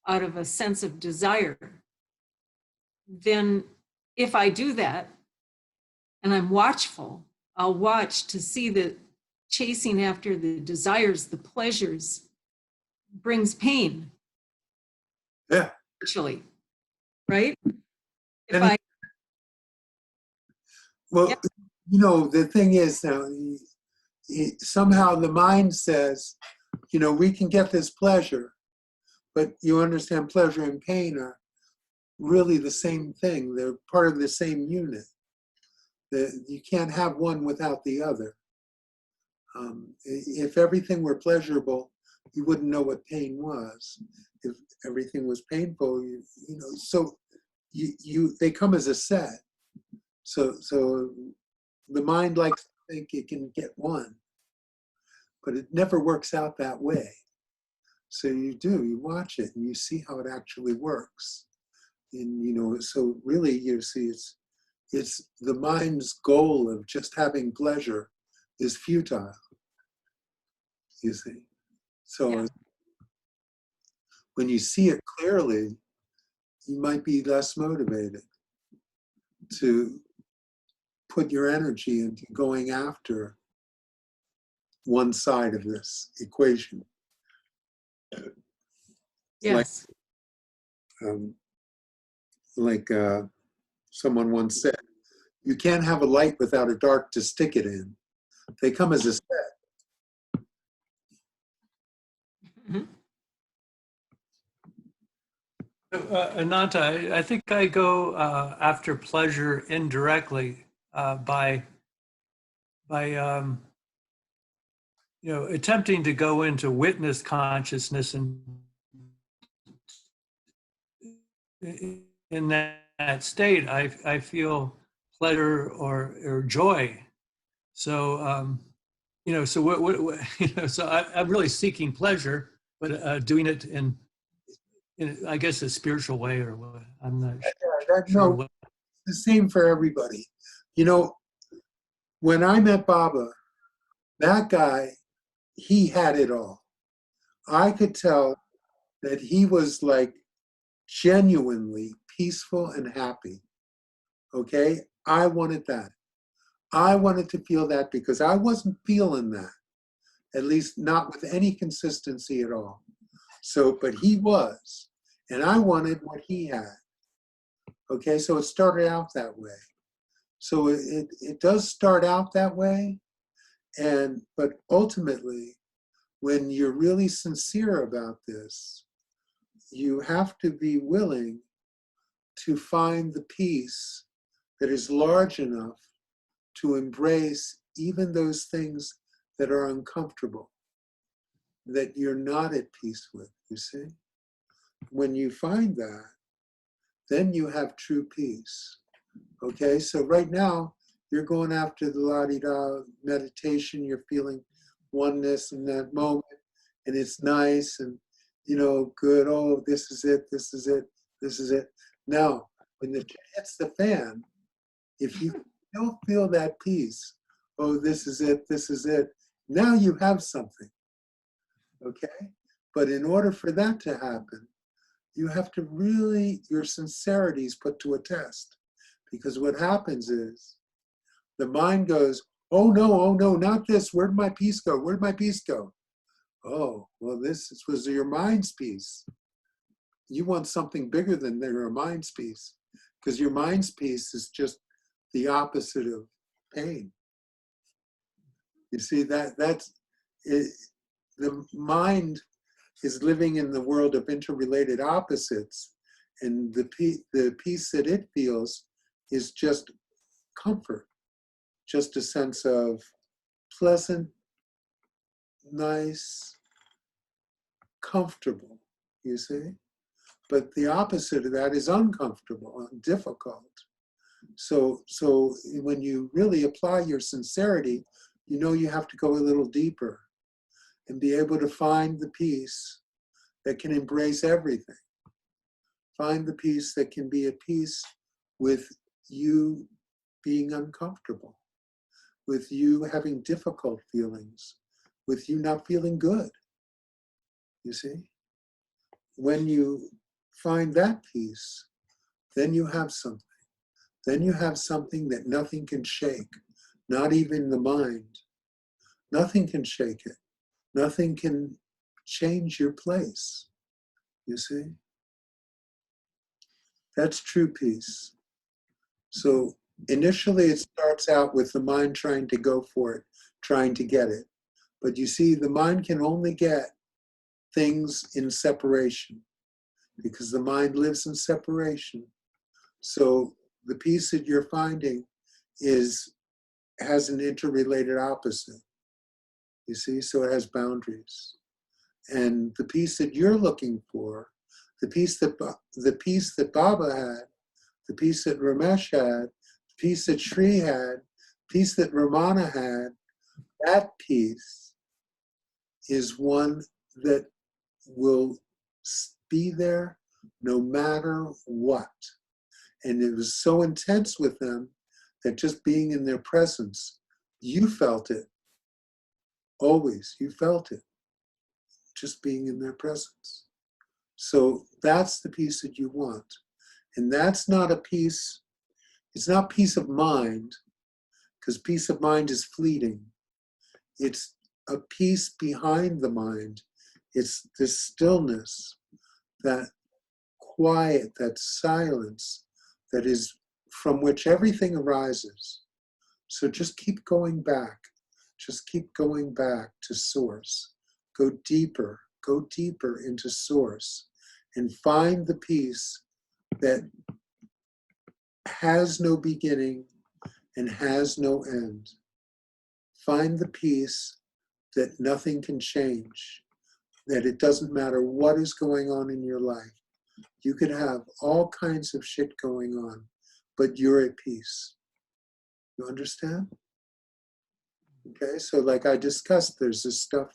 out of a sense of desire, then if I do that and I'm watchful, I'll watch to see that chasing after the desires, the pleasures, brings pain. Yeah. Actually, right? Well, yeah. The thing is now, somehow the mind says, we can get this pleasure, but you understand pleasure and pain are really the same thing. They're part of the same unit. You can't have one without the other. If everything were pleasurable, you wouldn't know what pain was. If everything was painful, they come as a set. So the mind likes to think it can get one, but it never works out that way. So you watch it and you see how it actually works. And so really you see it's the mind's goal of just having pleasure is futile, you see. So when you see it clearly, you might be less motivated to put your energy into going after one side of this equation. Yes. Like someone once said, you can't have a light without a dark to stick it in. They come as a set. Mm-hmm. Ananta, I think I go after pleasure indirectly by attempting to go into witness consciousness, and in that state, I feel pleasure or joy. So so I'm really seeking pleasure, but doing it in I guess a spiritual way, or what? I'm not sure. No, it's the same for everybody. When I met Baba That guy, he had it all. I could tell that he was like genuinely peaceful and happy. Okay? I wanted that. I wanted to feel that because I wasn't feeling that, at least not with any consistency at all. So, but he was, and I wanted what he had. Okay, so it started out that way. So it does start out that way, but ultimately, when you're really sincere about this, you have to be willing to find the peace that is large enough to embrace even those things that are uncomfortable, that you're not at peace with, you see? When you find that, then you have true peace. Okay, so right now, you're going after the la-di-da meditation, you're feeling oneness in that moment, and it's nice and, good, oh, this is it, this is it, this is it. Now, when it hits the fan, if you don't feel that peace, oh, this is it, now you have something, okay? But in order for that to happen, you have to really, your sincerity is put to a test. Because what happens is, the mind goes, oh no, not this, where'd my peace go, where'd my peace go? Oh, well, this was your mind's peace. You want something bigger than your mind's peace, because your mind's peace is just the opposite of pain. You see, that's it, the mind is living in the world of interrelated opposites, and the peace that it feels is just comfort, just a sense of pleasant, nice, comfortable, you see? But the opposite of that is uncomfortable and difficult. So when you really apply your sincerity, you have to go a little deeper and be able to find the peace that can embrace everything. Find the peace that can be at peace with you being uncomfortable, with you having difficult feelings, with you not feeling good. You see? When you find that peace, then you have something. Then you have something that nothing can shake, not even the mind. Nothing can shake it. Nothing can change your place. You see? That's true peace. So initially it starts out with the mind trying to go for it, trying to get it. But you see, the mind can only get things in separation because the mind lives in separation. So the peace that you're finding has an interrelated opposite. You see, so it has boundaries. And the peace that you're looking for, the peace that Baba had, the peace that Ramesh had, the peace that Shree had, the peace that Ramana had, that peace is one that will be there no matter what. And it was so intense with them that just being in their presence, you felt it. Always, you felt it. Just being in their presence. So that's the peace that you want. And that's not a peace, it's not peace of mind, because peace of mind is fleeting. It's a peace behind the mind. It's this stillness, that quiet, that silence that is from which everything arises. So just keep going back. Just keep going back to source. Go deeper into source and find the peace that has no beginning and has no end. Find the peace that nothing can change, that it doesn't matter what is going on in your life. You could have all kinds of shit going on, but you're at peace. You understand? Okay, so like I discussed, there's this stuff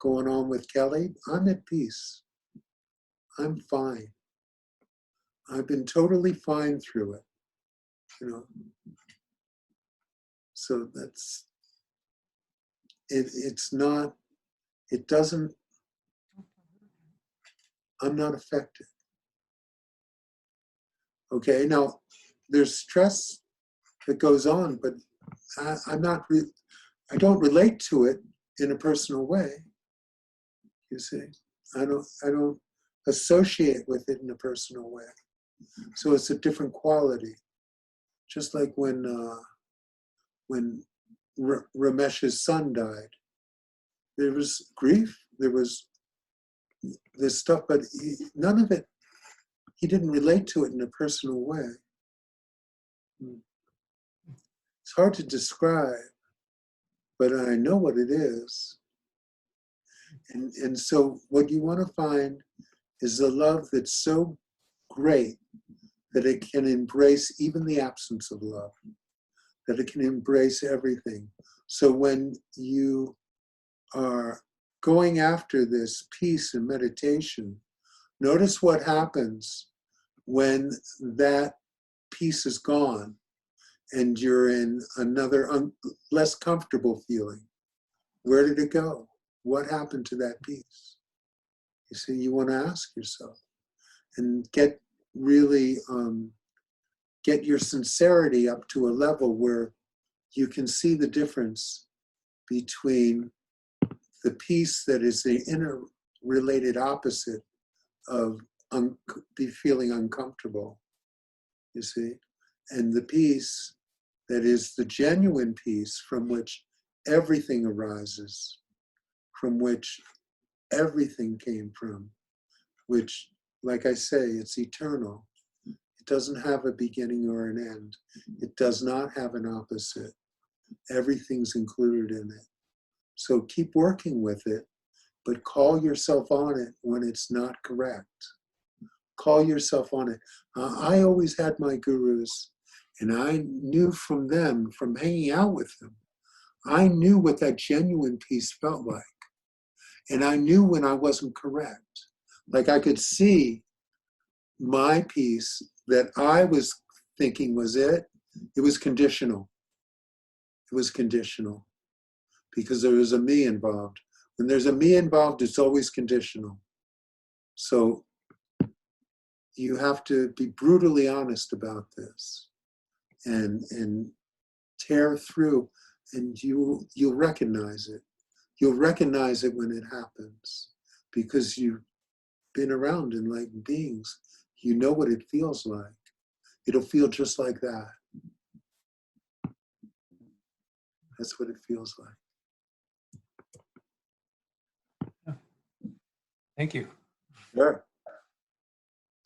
going on with Kelly. I'm at peace. I'm fine. I've been totally fine through it, So that's, it's not, it doesn't, I'm not affected. Okay, now there's stress that goes on, but I don't relate to it in a personal way. You see, I don't associate with it in a personal way. So it's a different quality. Just like when Ramesh's son died, there was grief, there was this stuff, but none of it, he didn't relate to it in a personal way. It's hard to describe, but I know what it is. And so what you want to find is a love that's so great that it can embrace even the absence of love, that it can embrace everything. So when you are going after this peace and meditation, notice what happens when that peace is gone and you're in another less comfortable feeling. Where did it go? What happened to that peace? You see, you want to ask yourself and get really, get your sincerity up to a level where you can see the difference between the peace that is the interrelated opposite of feeling uncomfortable, you see, and the peace that is the genuine peace from which everything arises, from which everything came from, which, like I say, it's eternal. It doesn't have a beginning or an end. It does not have an opposite. Everything's included in it. So keep working with it, but call yourself on it when it's not correct. Call yourself on it. I always had my gurus, and I knew from them, from hanging out with them, I knew what that genuine peace felt like. And I knew when I wasn't correct. Like I could see my peace that I was thinking was it was conditional. It was conditional because there was a me involved. When there's a me involved, it's always conditional. So you have to be brutally honest about this and tear through, and you'll recognize it. You'll recognize it when it happens because you've been around enlightened beings. You know what it feels like. It'll feel just like that. That's what it feels like. Thank you. Sure.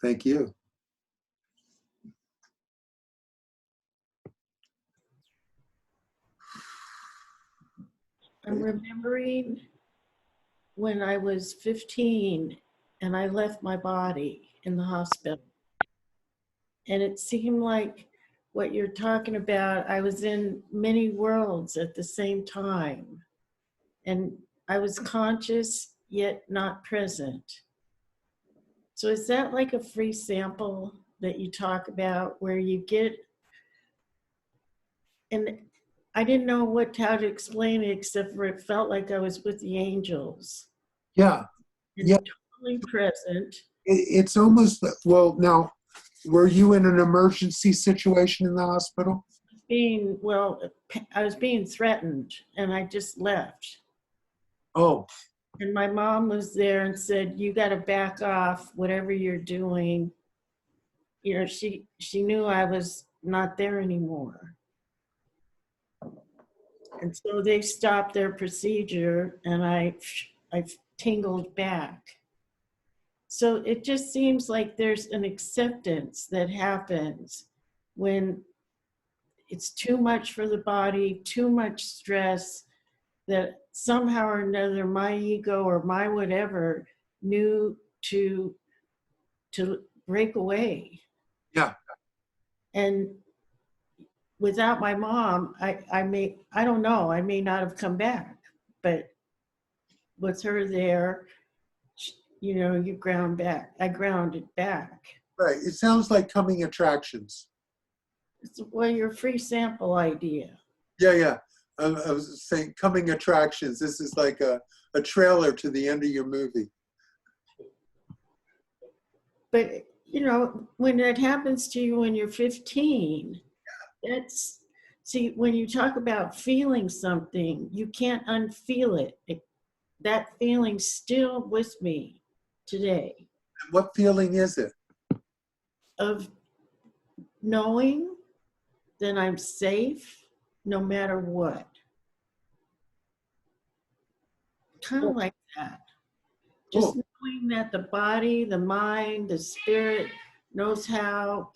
Thank you. I'm remembering when I was 15 and I left my body in the hospital. And it seemed like what you're talking about, I was in many worlds at the same time. And I was conscious, yet not present. So is that like a free sample that you talk about where you get, and I didn't know how to explain it except for it felt like I was with the angels. Yeah. And Yeah. totally present. It's almost, well, now, were you in an emergency situation in the hospital? I was being threatened and I just left. Oh. And my mom was there and said, you got to back off whatever you're doing. You know, she knew I was not there anymore. And so they stopped their procedure and I tingled back. So it just seems like there's an acceptance that happens when it's too much for the body, too much stress, that somehow or another my ego or my whatever knew to break away. Yeah. And without my mom, I don't know, I may not have come back, but with her there, you know, I grounded back. Right. It sounds like coming attractions. Well, your free sample idea. Yeah, yeah. I was saying coming attractions. This is like a trailer to the end of your movie. But, you know, when it happens to you when you're 15, that's, see, when you talk about feeling something, you can't unfeel it. That feeling's still with me today What feeling is it? of knowing that I'm safe no matter what. Kind of like that. Just Cool. knowing that the body, the mind, the spirit knows how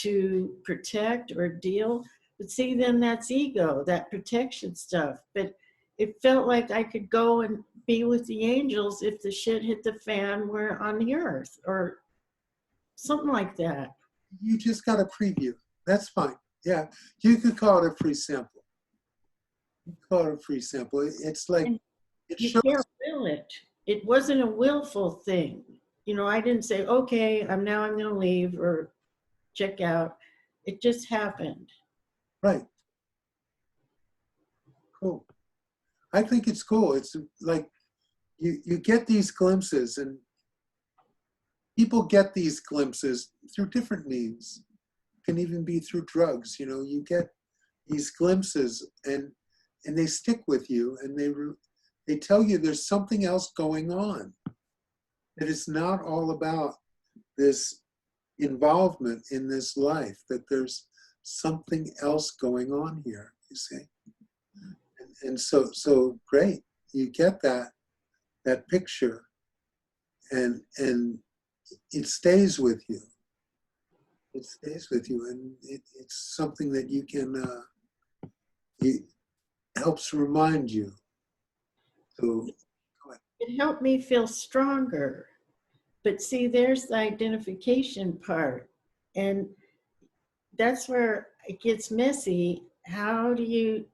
to protect or deal. But see, then that's ego, that protection stuff. But it felt like I could go and be with the angels if the shit hit the fan we're on the earth or something like that. You just got a preview. That's fine. Yeah, you could call it a free sample. You could call it a free sample. It's like, And it you shows. can't will it. It wasn't a willful thing. You know, I didn't say, okay, I'm going to leave or check out. It just happened. Right. Cool. I think it's cool. It's like you get these glimpses, and people get these glimpses through different means. It can even be through drugs. You know, you get these glimpses, and they stick with you, and they tell you there's something else going on. That it's not all about this involvement in this life. That there's something else going on here. You see. And so great, you get that picture, and it stays with you. It stays with you, and it's something that you can. It helps remind you. So It helped me feel stronger. But see, there's the identification part. And that's where it gets messy. How do you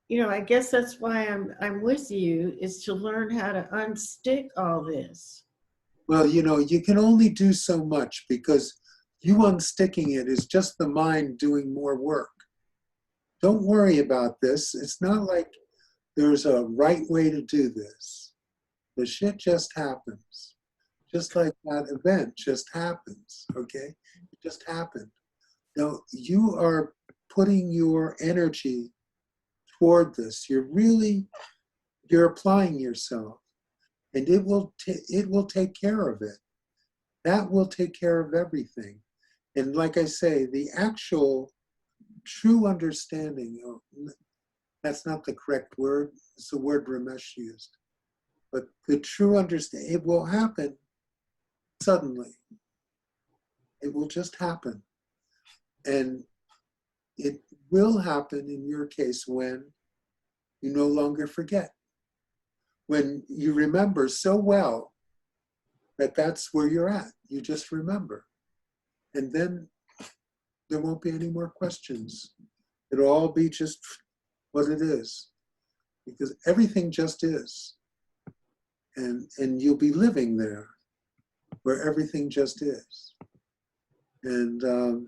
know, I guess that's why I'm with you, is to learn how to unstick all this. well, you know, you can only do so much, because you unsticking it is just the mind doing more work. Don't worry about this. It's not like there's a right way to do this. The shit just happens. Just like that event just happens, okay? It just happened. Now, you are putting your energy toward this. You're applying yourself, and it will take care of it. That will take care of everything. And like I say, the actual true understanding, that's not the correct word, it's the word Ramesh used. But the true understanding, it will happen suddenly. It will just happen. And it will happen in your case when you no longer forget. When you remember so well that that's where you're at. You just remember. And then there won't be any more questions. It'll all be just what it is. Because everything just is. And you'll be living there where everything just is. And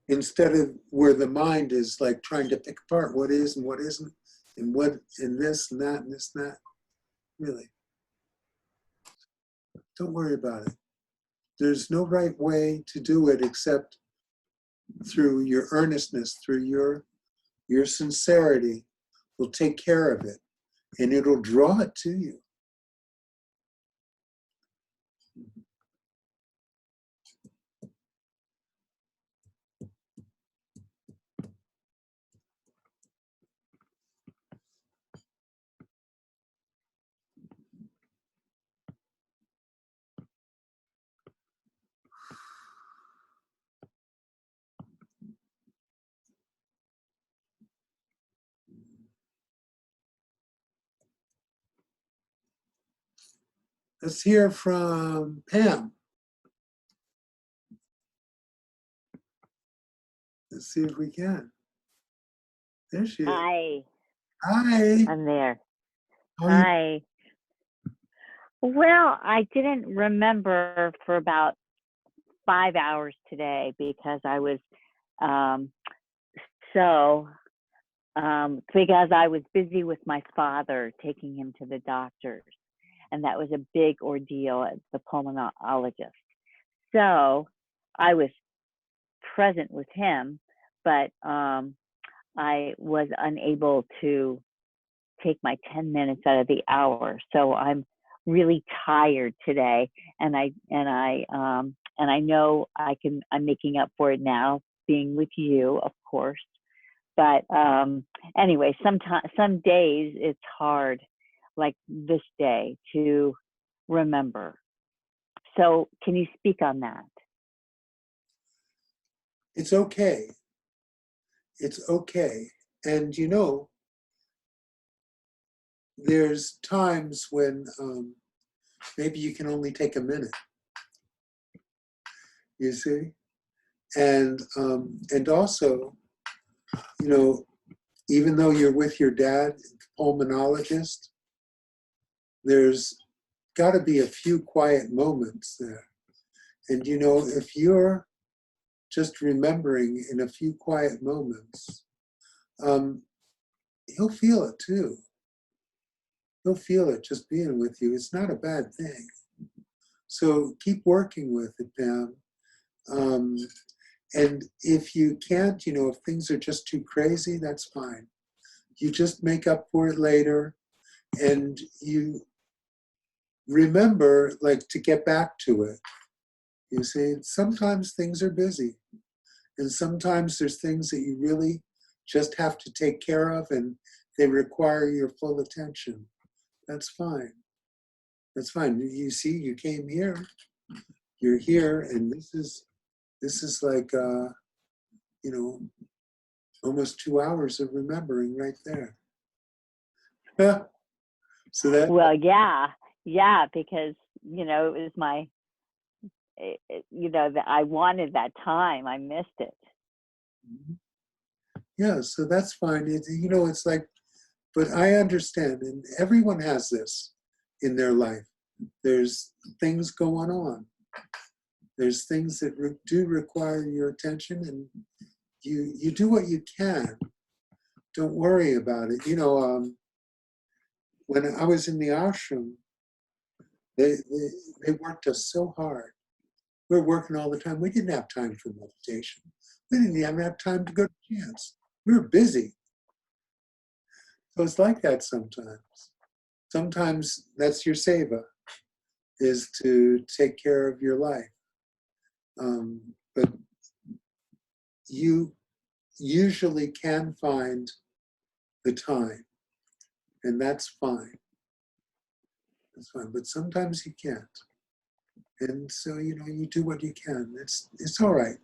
instead of where the mind is like trying to pick apart what is and what isn't, and what, and this and that and this and that, really. Don't worry about it. There's no right way to do it except through your earnestness, through your sincerity will take care of it, and it'll draw it to you. Let's hear from Pam. Let's see if we can. There she is. Hi, Hi. I'm there. How are you? Hi. Well, I didn't remember for about 5 hours today because I was so because I was busy with my father taking him to the doctors, and that was a big ordeal at the pulmonologist. So I was present with him, but I was unable to take my 10 minutes out of the hour. So I'm really tired today, and I know I'm making up for it now, being with you, of course. But anyway, some days it's hard, like this day, to remember. So can you speak on that? It's okay. It's okay. And you know, there's times when maybe you can only take a minute, you see? And also, you know, even though you're with your dad, pulmonologist, there's got to be a few quiet moments there. And you know, if you're just remembering in a few quiet moments, he'll feel it too. He'll feel it just being with you. It's not a bad thing. So keep working with it, Pam. And if you can't, you know, if things are just too crazy, that's fine. You just make up for it later, and you remember, like, to get back to it. You see, sometimes things are busy, and sometimes there's things that you really just have to take care of, and they require your full attention. That's fine. That's fine. You see, you came here, you're here, and this is like, you know, almost 2 hours of remembering right there. So that. Well, yeah, because, you know, it was you know, I wanted that time. I missed it. Yeah, so that's fine. You know, it's like, but I understand, and everyone has this in their life. There's things going on. There's things that do require your attention, and you do what you can. Don't worry about it. You know, when I was in the ashram, they worked us so hard. We were working all the time. We didn't have time for meditation. We didn't even have time to go to chants. We were busy. So it's like that sometimes. Sometimes that's your seva, is to take care of your life. But you usually can find the time, and that's fine. That's fine. But sometimes you can't. And so, you know, you do what you can. It's all right.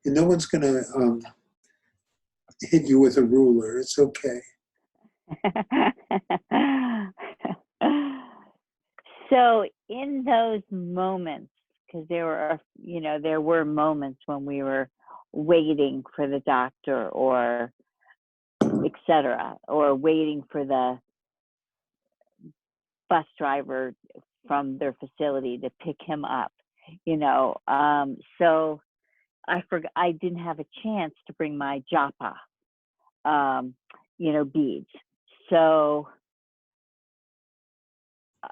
And no one's going to hit you with a ruler. It's okay. So in those moments, because there were moments when we were waiting for the doctor or etc., or waiting for the bus driver from their facility to pick him up, you know. So I didn't have a chance to bring my japa, you know, beads. So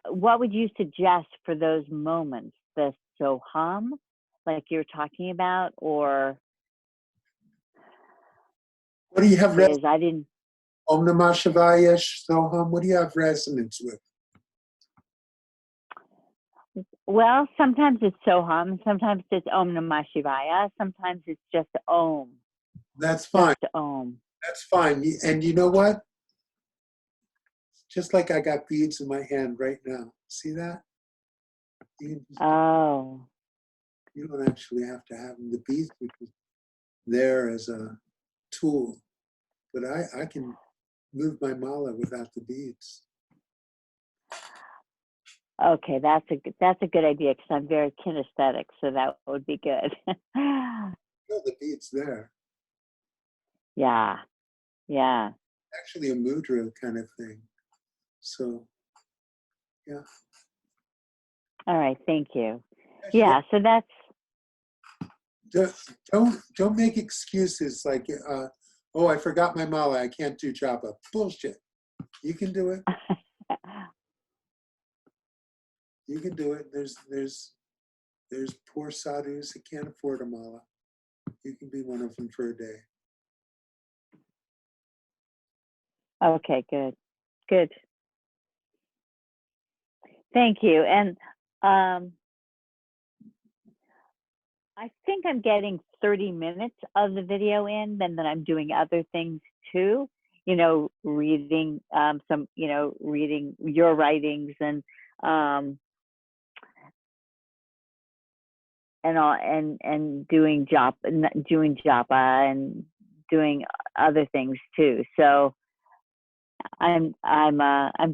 what would you suggest for those moments? The soham, like you're talking about, or What do you have? I didn't. Om Namah Shivaya, Soham. What do you have resonance with? Well, sometimes it's soham, sometimes it's Om Namah Shivaya, sometimes it's just Om. That's fine. Just Om. That's fine. And you know what? Just like I got beads in my hand right now. See that? Oh. You don't actually have to have them. The beads are just there as a tool. But I can move my mala without the beads. Okay, that's a good idea, because I'm very kinesthetic, so that would be good. No, the beads there. Yeah. Actually a mudra kind of thing. So, yeah. All right, thank you. Yeah, so that's. Don't make excuses like, Oh, I forgot my mala. I can't do japa. Bullshit. You can do it. You can do it. There's poor sadhus that can't afford a mala. You can be one of them for a day. Okay, good. Good. Thank you. And I think I'm getting 30 minutes of the video in, and then I'm doing other things too. You know, reading reading your writings and doing japa and doing other things too. So I'm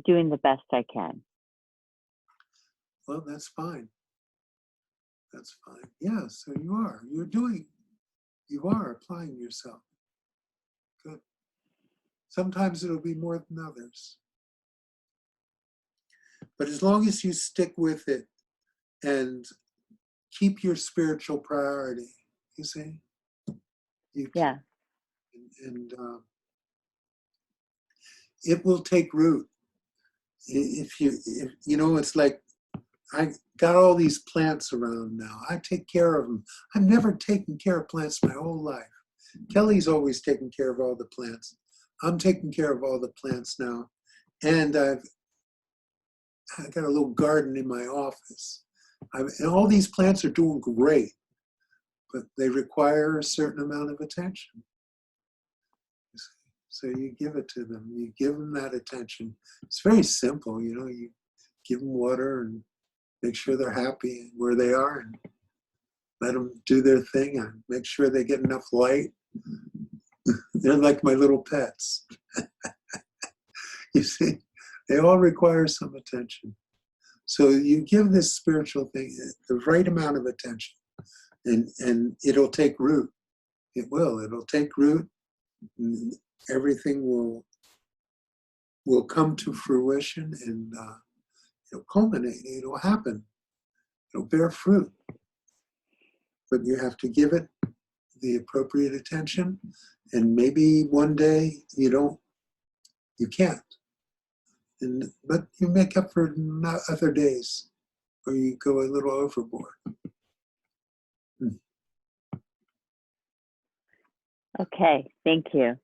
doing the best I can. Well, that's fine. That's fine. Yeah, so you are applying yourself. Good. Sometimes it'll be more than others. But as long as you stick with it and keep your spiritual priority, you see? Yeah. And it will take root. If you know, it's like, I got all these plants around now. I take care of them. I've never taken care of plants my whole life. Kelly's always taken care of all the plants. I'm taking care of all the plants now. And I got a little garden in my office. And all these plants are doing great, but they require a certain amount of attention. So you give it to them. You give them that attention. It's very simple, you know. You give them water and make sure they're happy where they are and let them do their thing and make sure they get enough light. They're like my little pets. You see, they all require some attention. So you give this spiritual thing the right amount of attention and it'll take root. It will. It'll take root. And everything will come to fruition and it'll culminate. It'll happen. It'll bear fruit. But you have to give it the appropriate attention, and maybe one day you can't. But you make up for other days where you go a little overboard. Okay, thank you. Of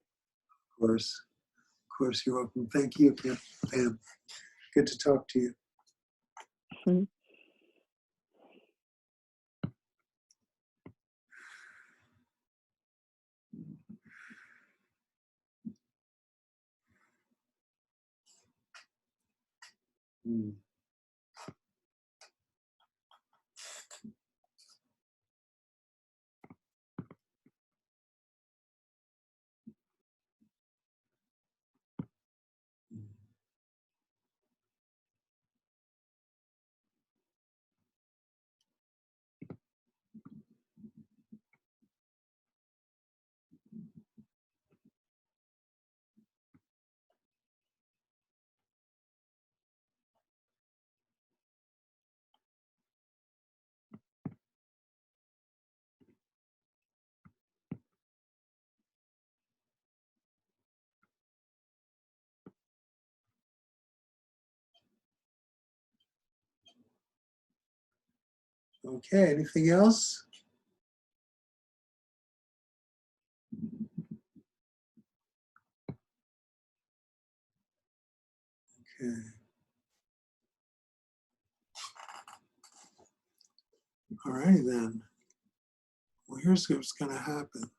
course, you're welcome. Thank you, Pam. Good to talk to you. Mm-hmm. Mm. Okay, anything else? Okay. All righty then. Well, here's what's going to happen.